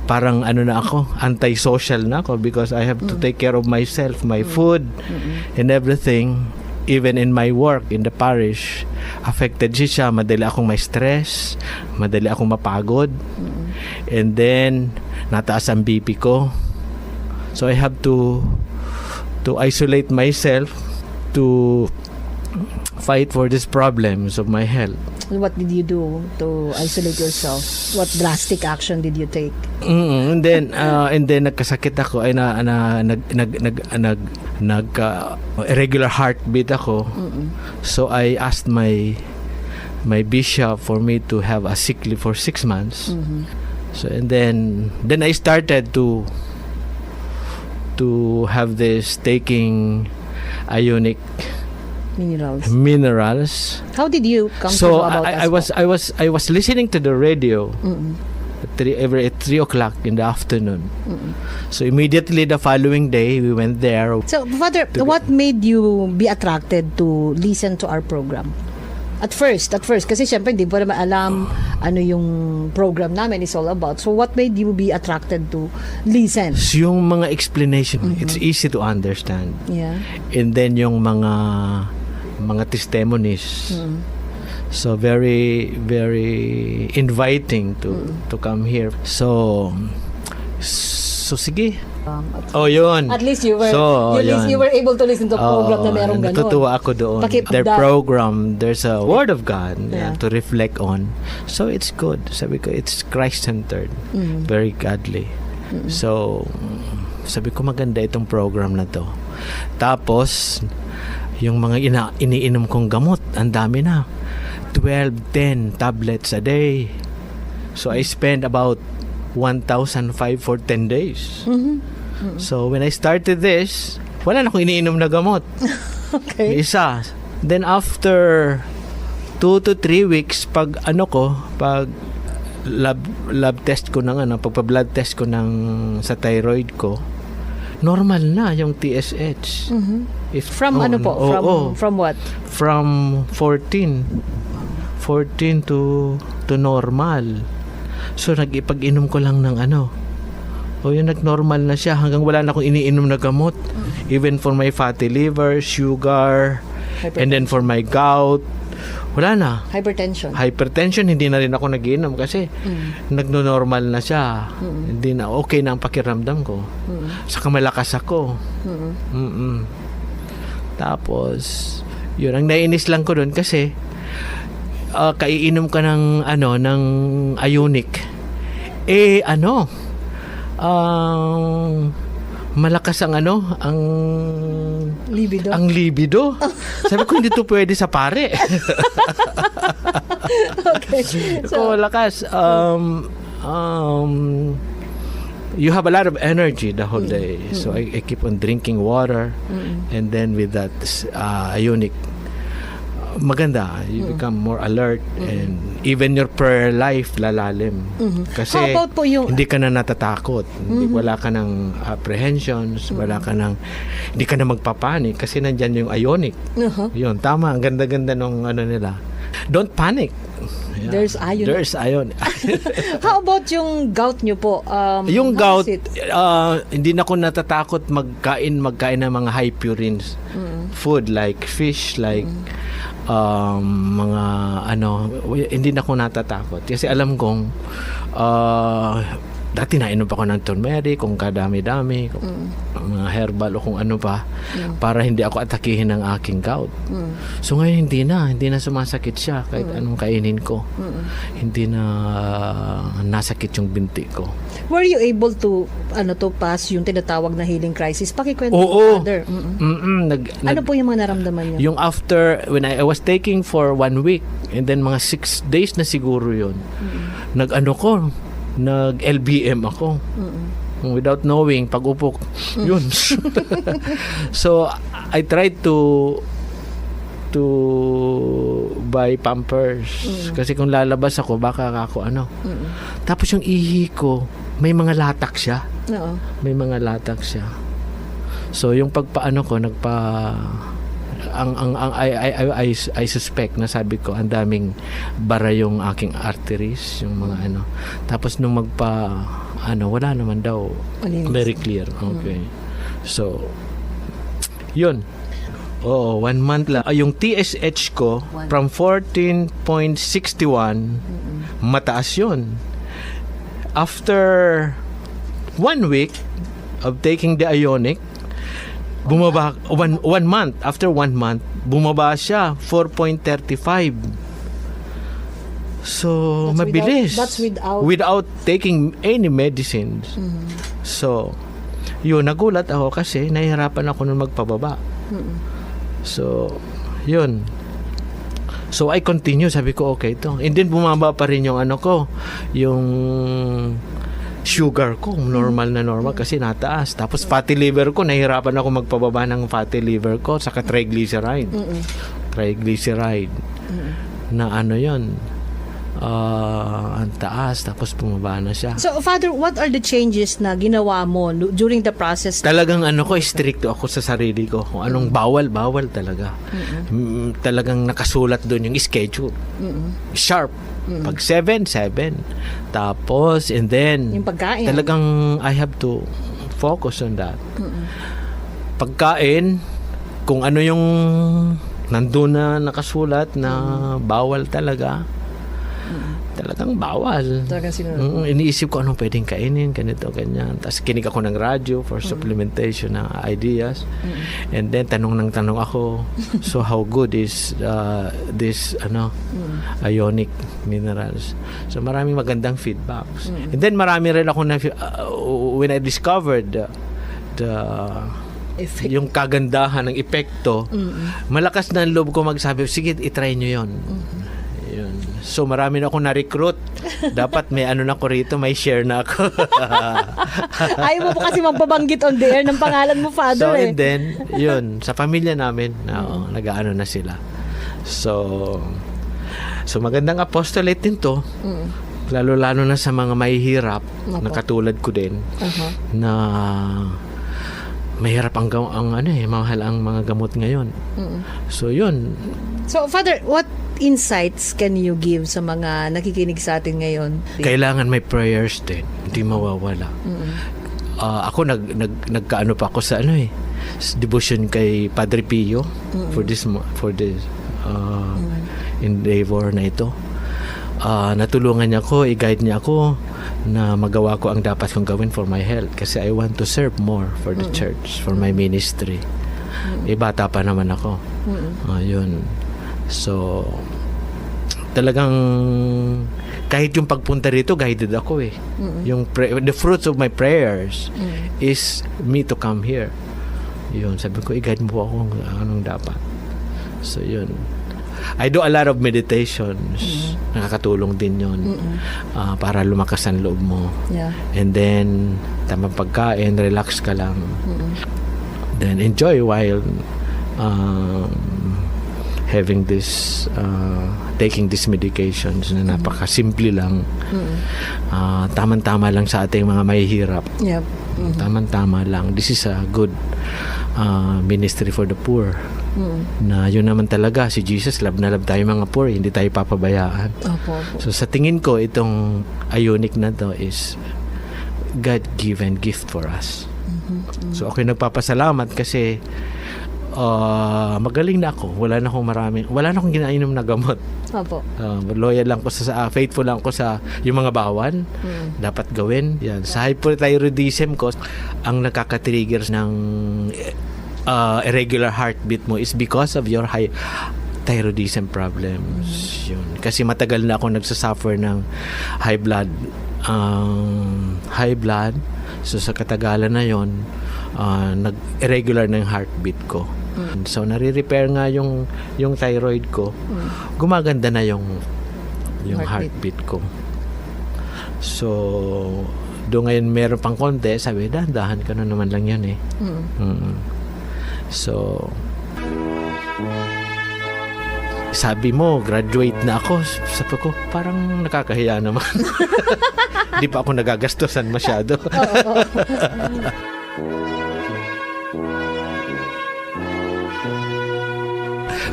parang na ako, antisocial na ako, because I have to take care of myself, my food and everything. Even in my work in the parish, affected siya. Madali akong may stress, madali akong mapagod, and then nataas ang BP ko, so I have to isolate myself to fight for these problems of my health. What did you do to isolate yourself? What drastic action did you take? And then nagkasakit ako, ay irregular heartbeat ako. So I asked my bishop for me to have a sick leave for 6 months. So and then I started to have this taking ionic minerals. How did you come to So know about I was listening to the radio at 3 o'clock in the afternoon. So immediately the following day we went there. So, Father, what made you be attracted to listen to our program? At first, kasi syempre hindi mo naman alam ano yung program namin is all about. So, what made you be attracted to listen? So, yung mga explanation, it's easy to understand. Yeah. And then yung mga testimonies. So very very inviting to come here. So sige. Yun. At least you were yun. you were able to listen to program na merong ganun. Natutuwa ako doon. Their program, there's a word of God to reflect on. So it's good. Sabi ko, it's Christ-centered. Very godly. So sabi ko, maganda itong program na to. Tapos yung mga iniinom kong gamot, ang dami na. 10 tablets a day. So I spent about 1,500 for 10 days. So when I started this, wala na akong iniinom na gamot. Okay. Isa. Then after 2 to 3 weeks, pag lab test ko ng pagpa-blood test ko sa thyroid ko, normal na yung TSH. From from what? From 14 to normal. So nag-ipag-inom ko lang ng yung nag-normal na siya hanggang wala na akong iniinom na gamot. Even for my fatty liver, sugar, and then for my gout, wala na. Hypertension, hindi na rin ako nag-inom kasi nagno-normal na siya. Hindi na, okay na ang pakiramdam ko. Saka malakas ako. Tapos, yun, ang nainis lang ko doon kasi kaiinom ka ng ionic. Malakas ang libido. Ang libido. Sabi ko, hindi to pwede sa pare. Okay. So, malakas. You have a lot of energy the whole day. So, I keep on drinking water. And then with that ionic, maganda. You become more alert and even your prayer life lalalim. Kasi How about po yung hindi ka na natatakot. Wala ka ng apprehensions, hindi ka na magpapanik kasi nandyan yung ionic. Yun, tama. Ang ganda-ganda nung nila. Don't panic. Yeah. There's ionic. How about yung gout nyo po? Yung how gout, is it? hindi na ako natatakot magkain ng mga high purines food like fish, like mga hindi na ako natatakot kasi alam kong dati nainom pa ako ng turmeric kung kadami-dami mga herbal o kung ano pa para hindi ako atakihin ng aking gout. So ngayon hindi na sumasakit siya kahit anong kainin ko. Hindi na nasakit yung binti ko. Were you able to pass yung tinatawag na healing crisis? Pakikwento Oo. Father. Ano po yung mga naramdaman niyo? Yung after, when I was taking for 1 week, and then mga 6 days na siguro yun, nag-LBM ako. Without knowing, pag-upo, yun. So, I tried to buy Pampers. Kasi kung lalabas ako, baka ako Tapos yung ihi ko, may mga latak siya. Oo. May mga latak siya. So yung pagpaano ko I suspect na sabi ko ang daming bara yung aking arteries, yung mga Tapos nung wala naman daw. Malinis. Very clear. Okay. So yun. 1 month lang. Yung TSH ko from 14.61 mataas yun. After 1 week of taking the ionic, bumaba 1 month. After 1 month, bumaba siya 4.35. So, mabilis. That's without taking any medicines. So, yun, nagulat ako kasi nahihirapan ako nung magpababa. So, yun. So I continue, sabi ko okay to. And then bumaba pa rin yung ano ko, yung sugar ko, normal kasi nataas. Tapos fatty liver ko, nahirapan ako magpababa ng fatty liver ko, saka triglyceride. Triglyceride. Na ano yon, ang taas, tapos bumaba na siya. So, Father, what are the changes na ginawa mo during the process? Talagang ano ko, stricto ako sa sarili ko. Kung anong bawal talaga. Talagang nakasulat doon yung schedule. Sharp. Pag 7. Tapos, and then, Yung pagkain. talagang I have to focus on that. Pagkain, kung ano yung nandun na nakasulat na bawal talaga, talagang bawal. Talagang sinunod. Iniisip ko anong pwedeng kainin, ganito, ganyan. Tapos kinig ako ng radyo for supplementation ng ideas. And then tanong ako, so how good is this ionic minerals? So maraming magandang feedbacks. And then marami rin ako na when I discovered the Effect. yung kagandahan ng epekto, malakas na ang loob ko magsabi, sige, itry nyo yun. Yun. So marami na ako na-recruit. Dapat may ano na ko rito, may share na ako. Ayaw mo po kasi magpabanggit on the air ng pangalan mo, Father. So and then, yun, sa pamilya namin, nag-ano na sila. So magandang apostolate din to. Lalo-lalo na sa mga mahihirap, na katulad ko din, na mahirap mahal ang mga gamot ngayon. So yun. So, Father, what insights can you give sa mga nakikinig sa atin ngayon? Kailangan may prayers din, hindi mawawala. Ako nagkaano pa ako sa devotion kay Padre Pio for this endeavor na ito. Natulungan niya ako, i-guide niya ako na magawa ko ang dapat kong gawin for my health kasi I want to serve more for the church, for my ministry. Bata pa naman ako. Yun. So talagang kahit yung pagpunta rito guided ako yung the fruits of my prayers is me to come here. Yun, sabi ko i-guide mo ako anong dapat. So yun, I do a lot of meditations. Nakakatulong din yun para lumakas ang loob mo. Yeah. And then tamang pagkain, relax ka lang. Then enjoy while having this taking these medications na napakasimple lang. Tama-tama lang sa ating mga mahihirap. Yep. Tama-tama lang. This is a good ministry for the poor. Na yun naman talaga, si Jesus, love na love tayo mga poor, hindi tayo papabayaan. Opo. So sa tingin ko, itong ionic na to is God-given gift for us. So ako nagpapasalamat kasi magaling na ako. Wala na akong ginainom na gamot. Opo. Loyal lang ko faithful lang ko sa yung mga bawan dapat gawin. Yan. Sa hypothyroidism ko, ang nakaka-trigger ng irregular heartbeat mo is because of your thyroidism problems. Yun. Kasi matagal na ako nagsasuffer ng high blood. So sa katagalan na yon, nag-irregular na yung heartbeat ko. So nare-repair nga yung thyroid ko. Gumaganda na yung heartbeat ko. So doon ngayon meron pang konti, sabi, dahan ka na naman lang yun So sabi mo, graduate na ako. Sabi ko, parang nakakahiya naman. Di pa ako nagagastusan masyado.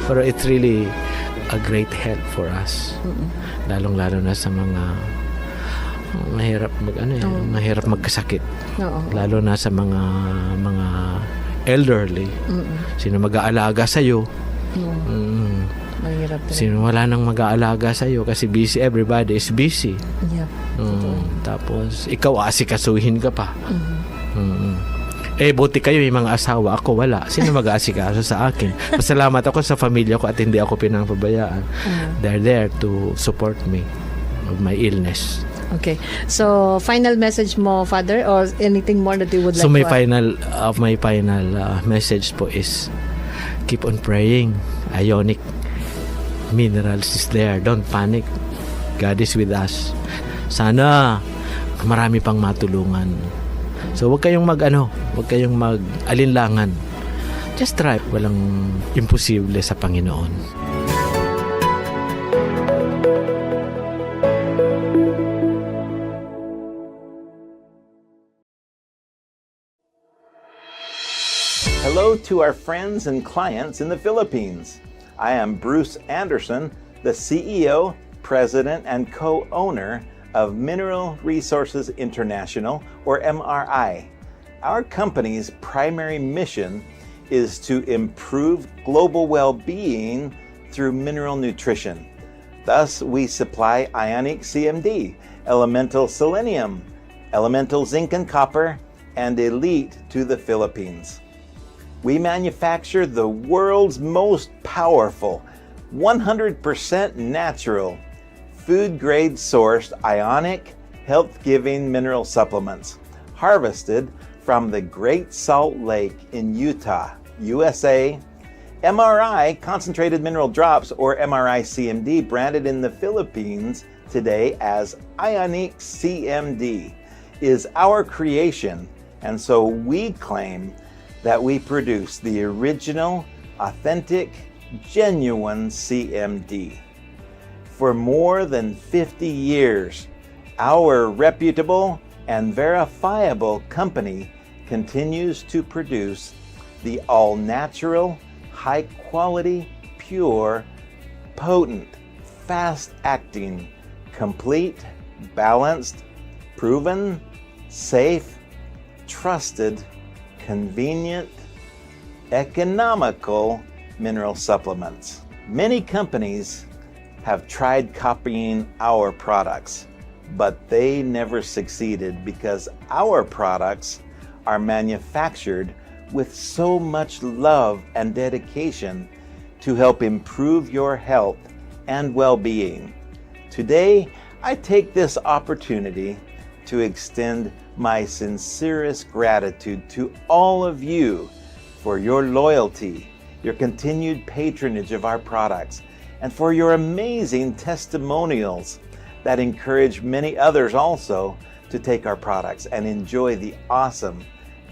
Pero it's really a great help for us. Lalong-lalo na sa mga mahirap magkasakit. Lalo na sa mga elderly. Sino mag-aalaga sa iyo? Mahirap talaga. Sino wala nang mag-aalaga sa iyo kasi busy, everybody is busy. Yep. Tapos ikaw asikasuhin ka pa. Buti kayo yung mga asawa, ako wala. Sino mag-aasikaso sa akin? Pasalamat ako sa pamilya ko at hindi ako pinapabayaan. They're there to support me of my illness. Okay. So, final message mo, Father, or anything more that you would like So to my add? final message po is keep on praying. Ionic Minerals is there. Don't panic. God is with us. Sana marami pang matulungan. So huwag kayong huwag kayong mag-alinlangan. Just try. Walang imposible sa Panginoon. Hello to our friends and clients in the Philippines. I am Bruce Anderson, the CEO, President, and co-owner of Mineral Resources International, or MRI. Our company's primary mission is to improve global well-being through mineral nutrition. Thus, we supply Ionic CMD, Elemental Selenium, Elemental Zinc and Copper, and Elite to the Philippines. We manufacture the world's most powerful, 100% natural, food-grade sourced ionic, health-giving mineral supplements harvested from the Great Salt Lake in Utah, USA. MRI, Concentrated Mineral Drops, or MRI CMD, branded in the Philippines today as Ionic CMD, is our creation, and so we claim that we produce the original, authentic, genuine CMD. For more than 50 years, our reputable and verifiable company continues to produce the all-natural, high-quality, pure, potent, fast-acting, complete, balanced, proven, safe, trusted, convenient, economical mineral supplements. Many companies have tried copying our products, but they never succeeded because our products are manufactured with so much love and dedication to help improve your health and well-being. Today, I take this opportunity to extend my sincerest gratitude to all of you for your loyalty, your continued patronage of our products, and for your amazing testimonials that encourage many others also to take our products and enjoy the awesome,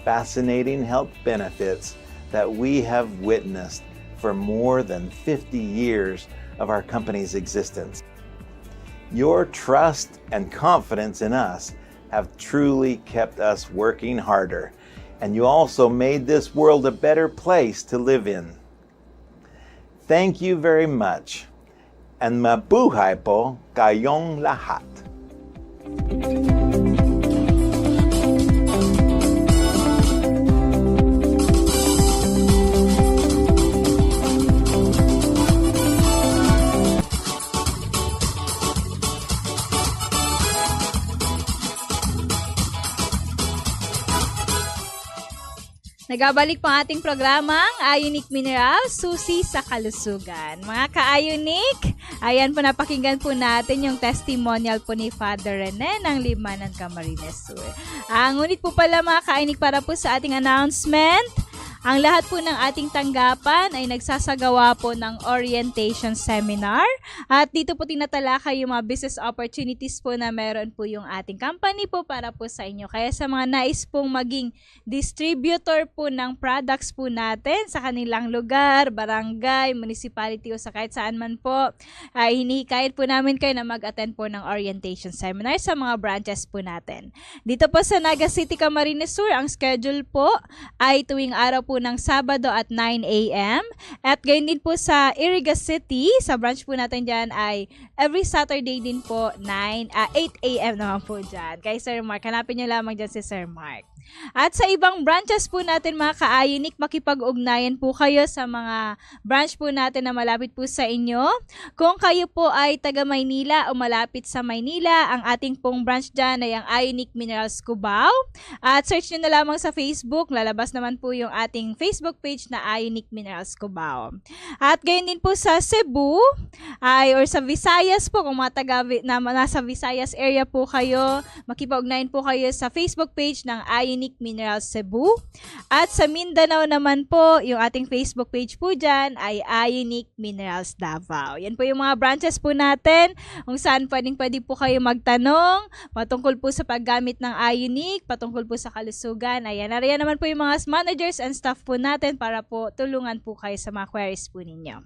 fascinating health benefits that we have witnessed for more than 50 years of our company's existence. Your trust and confidence in us have truly kept us working harder, and you also made this world a better place to live in. Thank you very much, and mabuhay po kayong lahat. Nagabalik po ang ating programang Ionic Minerals, susi sa kalusugan. Mga ka-Ionic, ayan po, napakinggan po natin yung testimonial po ni Father Rene ng Limanan, Camarines Sur. Ngunit po pala mga ka-Ionic, para po sa ating announcement, ang lahat po ng ating tanggapan ay nagsasagawa po ng orientation seminar, at dito po tinatalakay yung mga business opportunities po na meron po yung ating company po para po sa inyo. Kaya sa mga nais pong maging distributor po ng products po natin sa kanilang lugar, barangay, municipality o sa kahit saan man po, ay hinihikayat po namin kayo na mag-attend po ng orientation seminar sa mga branches po natin. Dito po sa Naga City, Camarines Sur, ang schedule po ay tuwing araw po ng Sabado at 9 a.m. At gayon din po sa Iriga City, sa branch po natin dyan ay every Saturday din po 8 a.m. naman po dyan. Kay Sir Mark, hanapin nyo lamang dyan si Sir Mark. At sa ibang branches po natin mga ka-Ionic, makipag-ugnayan po kayo sa mga branch po natin na malapit po sa inyo. Kung kayo po ay taga Maynila o malapit sa Maynila, ang ating pong branch dyan ay ang Ionic Minerals Cubao. At search nyo na lamang sa Facebook, lalabas naman po yung ating ating Facebook page na Ionic Minerals Cubao. At gayon din po sa Cebu, or sa Visayas po, kung mga taga na nasa Visayas area po kayo, makipag-ugnayan po kayo sa Facebook page ng Ionic Minerals Cebu. At sa Mindanao naman po, yung ating Facebook page po dyan ay Ionic Minerals Davao. Yan po yung mga branches po natin kung saan pwede po kayo magtanong patungkol po sa paggamit ng Ionic, patungkol po sa kalusugan. Ayan, nariyan naman po yung mga managers and staff po natin para po tulungan po kayo sa mga queries po ninyo.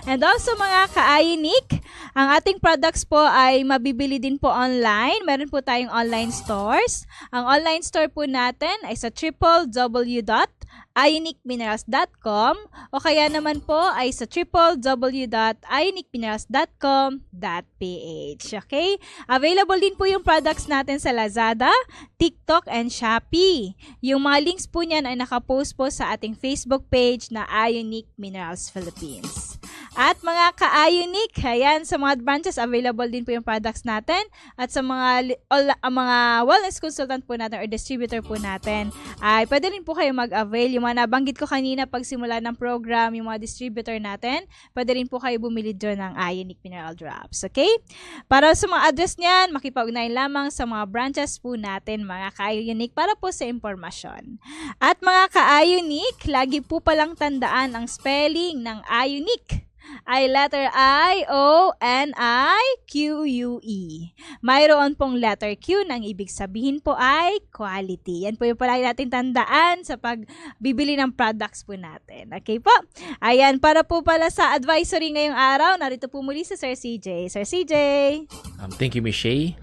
And also mga ka-Ionic, ang ating products po ay mabibili din po online. Meron po tayong online stores. Ang online store po natin ay sa www.ionicminerals.com o kaya naman po ay sa www.ionicminerals.com.ph. Okay? Available din po yung products natin sa Lazada, TikTok, and Shopee. Yung mga links po niyan ay nakapost po sa ating Facebook page na Ionic Minerals Philippines. At mga ka-Ionic, ayan, sa mga branches, available din po yung products natin. At sa mga wellness consultant po natin or distributor po natin, ay pwede rin po kayo mag-avail. Yung mga nabanggit ko kanina pagsimula ng program, yung mga distributor natin, pwede rin po kayo bumili doon ng Ionic Mineral Drops. Okay? Para sa mga address niyan, makipag-ugnayan lamang sa mga branches po natin, mga ka-Ionic, para po sa impormasyon. At mga ka-Ionic, lagi po palang tandaan ang spelling ng Ionic ay letter I-O-N-I-Q-U-E. Mayroon pong letter Q nang ibig sabihin po ay quality. Yan po yung palagi natin tandaan sa pagbibili ng products po natin. Okay po? Ayan, para po pala sa advisory ngayong araw, narito po muli si Sir CJ. Sir CJ! Thank you, Miss Shay.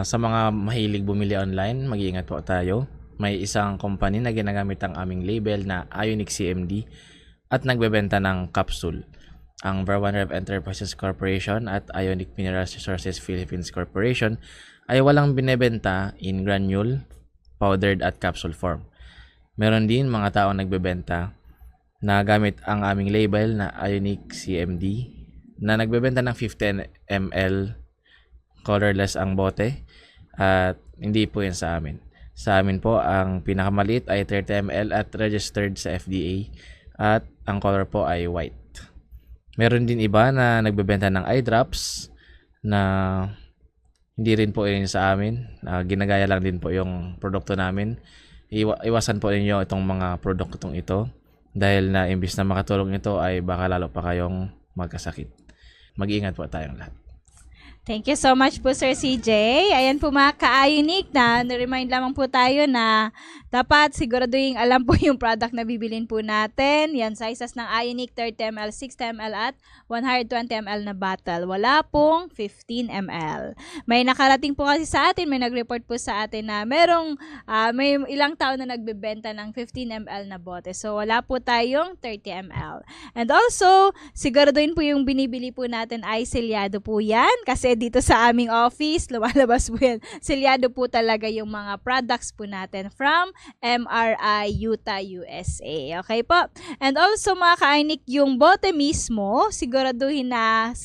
Sa mga mahilig bumili online, mag-iingat po tayo. May isang company na ginagamit ang aming label na Ionic CMD at nagbebenta ng capsule. Ang Ver1 Rev Enterprises Corporation at Ionic Minerals Resources Philippines Corporation ay walang binebenta in granule, powdered at capsule form. Meron din mga taong nagbebenta na gamit ang aming label na Ionic CMD na nagbebenta ng 15 ml, colorless ang bote, at hindi po yan sa amin. Sa amin po, ang pinakamaliit ay 30 ml at registered sa FDA at ang color po ay white. Meron din iba na nagbebenta ng eye drops na hindi rin po yun sa amin. Ginagaya lang din po yung produkto namin. Iwasan po ninyo itong mga produktong ito dahil na imbis na makatulong ito ay baka lalo pa kayong magkasakit. Mag-iingat po tayong lahat. Thank you so much po, Sir CJ. Ayan po mga ka-Ionic, na remind lamang po tayo na dapat siguraduhin alam po yung product na bibilin po natin. Yan, sizes ng Ionic, 30 ml, 60 ml at 120 ml na bottle. Wala pong 15 ml. May nakarating po kasi sa atin, may nag-report po sa atin na may ilang tao na nagbebenta ng 15 ml na bote. So, wala po tayong 30 ml. And also, siguraduhin po yung binibili po natin ay selyado po yan. Kasi dito sa aming office, lumalabas po yan. Selyado po talaga yung mga products po natin from MRI Utah, USA. Okay po? And also mga ka-Ionic, yung bote mismo, siguraduhin na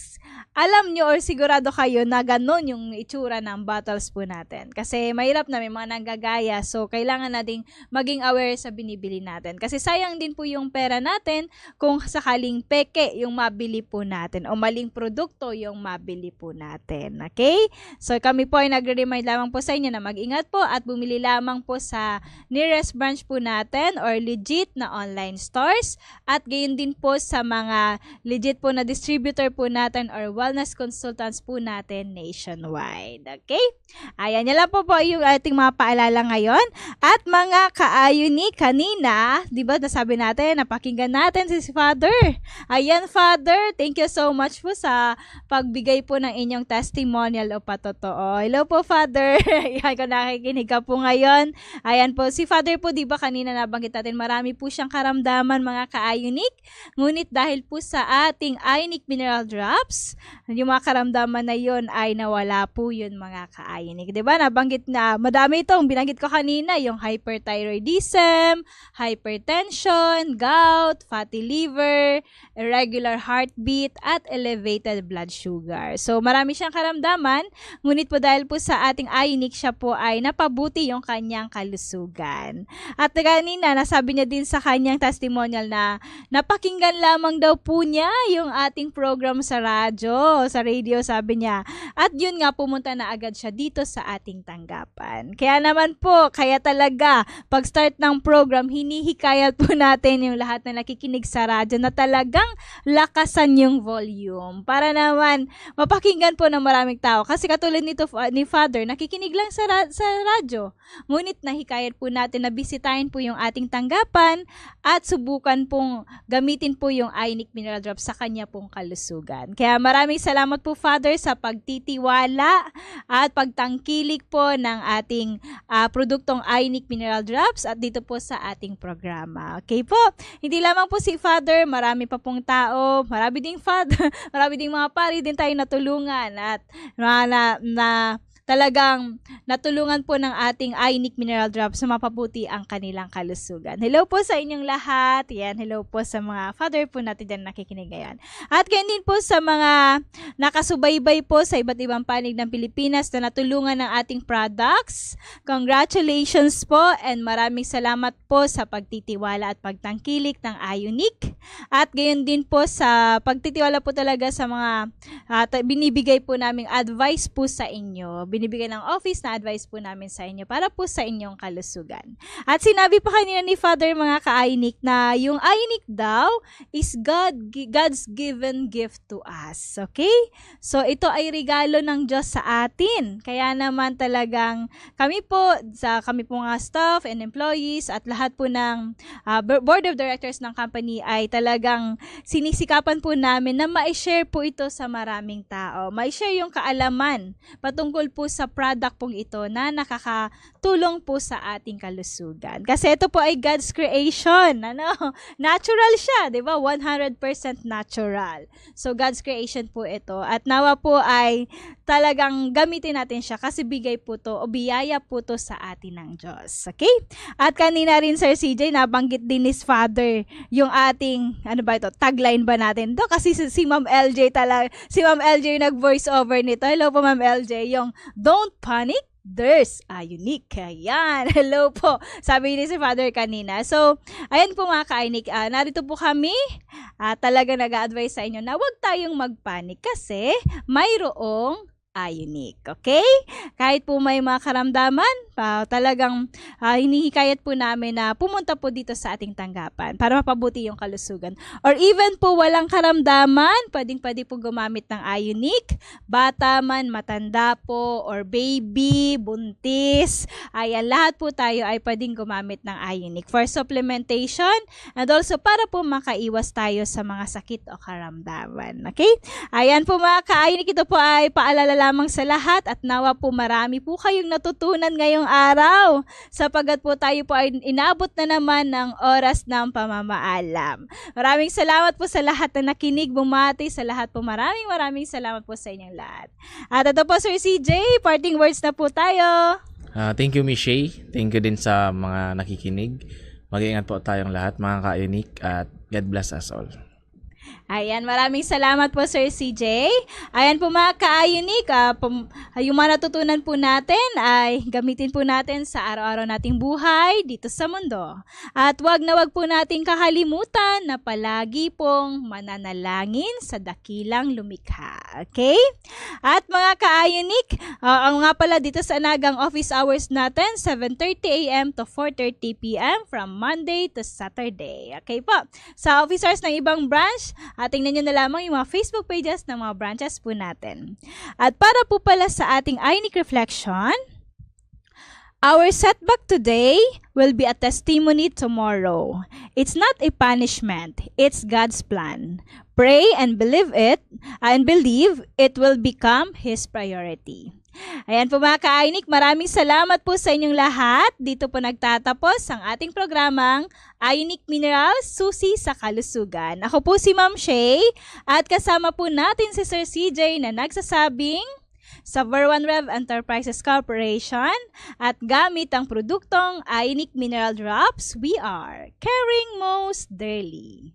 alam nyo or sigurado kayo na ganun yung itsura ng bottles po natin. Kasi mahirap na may mga nanggagaya. So, kailangan nating maging aware sa binibili natin. Kasi sayang din po yung pera natin kung sakaling peke yung mabili po natin o maling produkto yung mabili po natin. Okay? So, kami po ay nagre-remind lamang po sa inyo na mag-ingat po at bumili lamang po sa nearest branch po natin or legit na online stores. At gayon din po sa mga legit po na distributor po natin or wellness consultants po natin nationwide. Okay? Ayan, yan lang po yung ating mga paalala ngayon. At mga ka-Ionic, kanina, di ba nasabi natin, napakinggan natin si Father. Ayan, Father, thank you so much po sa pagbigay po ng inyong testimonial o patotoo. Hello po, Father. Ayan, kung nakikinig ka po ngayon. Ayan po, si Father po, di ba kanina nabanggit natin, marami po siyang karamdaman, mga ka-Ionic. Ngunit dahil po sa ating Ionic Mineral Drops, yung mga karamdaman na yun ay nawala po yun mga ka-Ionic. Diba? Nabanggit na, madami itong binanggit ko kanina, yung hyperthyroidism, hypertension, gout, fatty liver, irregular heartbeat, at elevated blood sugar. So, marami siyang karamdaman, ngunit po dahil po sa ating Ionic, siya po ay napabuti yung kanyang kalusugan. At kanina, nasabi niya din sa kanyang testimonial na napakinggan lamang daw po niya yung ating program sa radyo, sa radio, sabi niya. At yun nga, pumunta na agad siya dito sa ating tanggapan. Kaya naman po, kaya talaga, pag start ng program, hinihikayat po natin yung lahat na nakikinig sa radyo na talagang lakasan yung volume para naman mapakinggan po ng maraming tao. Kasi katulad nito ni Father, nakikinig lang sa radyo. Ngunit nahikayat po natin na bisitahin po yung ating tanggapan at subukan pong gamitin po yung Ionic Mineral Drops sa kanya pong kalusugan. Kaya maraming salamat po Father sa pagtitiwala at pagtangkilik po ng ating produktong Ionic Mineral Drops at dito po sa ating programa. Okay po? Hindi lamang po si Father, marami pa pong tao, marami ding Father, marami ding mga pari din tayo natulungan at na talagang natulungan po ng ating Ionic Mineral Drops na mapabuti ang kanilang kalusugan. Hello po sa inyong lahat. Yan, hello po sa mga Father po natin dyan nakikinig ngayon. At ganyan din po sa mga nakasubaybay po sa iba't ibang panig ng Pilipinas na natulungan ng ating products. Congratulations po and maraming salamat po sa pagtitiwala at pagtangkilik ng Ionic. At gayon din po sa pagtitiwala po talaga sa mga binibigay po naming advice po sa inyo. Binibigay ng office na advice po namin sa inyo para po sa inyong kalusugan. At sinabi pa kanina ni Father mga ka-Ionic na yung Ionic daw is God's given gift to us. Okay? So ito ay regalo ng Diyos sa atin. Kaya naman talagang kami po mga staff and employees at lahat po ng board of directors ng company ay talagang sinisikapan po namin na ma-share po ito sa maraming tao. Ma-share yung kaalaman patungkol po sa product pong ito na nakakatulong po sa ating kalusugan. Kasi ito po ay God's creation. Natural siya, di ba? 100% natural. So, God's creation po ito. At nawa po ay talagang gamitin natin siya kasi bigay po to o biyaya po to sa atin ng Diyos. Okay? At kanina rin, Sir CJ, nabanggit din ni Father yung ating, tagline ba natin to? Kasi si Ma'am LJ yung nag-voice over nito. Hello po, Ma'am LJ. Yung Don't panic, there's Ionic. Ayan, hello po. Sabi ni si Father kanina. So, ayan po mga ka-Ionic, narito po kami. Talaga nag-a-advise sa inyo na huwag tayong magpanik kasi mayroong Ionic. Okay? Kahit po may mga karamdaman, talagang hinihikayat po namin na pumunta po dito sa ating tanggapan para mapabuti yung kalusugan. Or even po walang karamdaman, pwede po gumamit ng Ionic. Bata man, matanda po, or baby, buntis. Ayan, lahat po tayo ay pwedeng gumamit ng Ionic for supplementation and also para po makaiwas tayo sa mga sakit o karamdaman. Okay? Ayan po mga ka-Ionic, ito po ay paalala lamang sa lahat at nawa po marami po kayong natutunan ngayong araw sapagat po tayo po ay inabot na naman ng oras ng pamamaalam. Maraming salamat po sa lahat na nakinig, bumati sa lahat po. Maraming salamat po sa inyong lahat. At ito po Sir CJ, parting words na po tayo. Thank you Miss Shay. Thank you din sa mga nakikinig. Mag-iingat po tayong lahat mga ka-Ionic at God bless us all. Ayan, maraming salamat po Sir CJ. Ayan po mga ka-Ionic, yung mga natutunan po natin ay gamitin po natin sa araw-araw nating buhay dito sa mundo. At wag po nating kakalimutan na palagi pong mananalangin sa dakilang lumikha. Okay? At mga ka-Ionic, nga pala dito sa Nagang office hours natin, 7:30 a.m. to 4:30 p.m. from Monday to Saturday. Okay po. Sa officers ng ibang branch, tingnan nyo na lamang yung mga Facebook pages ng mga branches po natin. At para po pala sa ating Ionic Reflection, our setback today will be a testimony tomorrow. It's not a punishment. It's God's plan. Pray and believe it will become His priority. Ayan po mga ka-Ionic, maraming salamat po sa inyong lahat. Dito po nagtatapos ang ating programang Ionic Minerals, Susi sa Kalusugan. Ako po si Ma'am Shay at kasama po natin si Sir CJ na nagsasabing sa Ver1 Rev Enterprises Corporation at gamit ang produktong Ionic Mineral Drops, we are caring most dearly.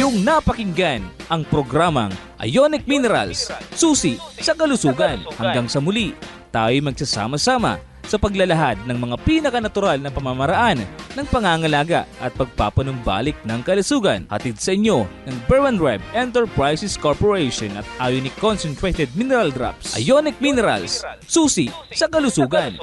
Yung napakinggan ang programang Ionic Minerals, Susi sa Kalusugan. Hanggang sa muli, tayo magsasama-sama sa paglalahad ng mga pinakanatural na pamamaraan ng pangangalaga at pagpapanumbalik ng kalusugan. Hatid sa inyo ng Ver1 Rev Enterprises Corporation at Ionic Concentrated Mineral Drops. Ionic Minerals, Susi sa Kalusugan.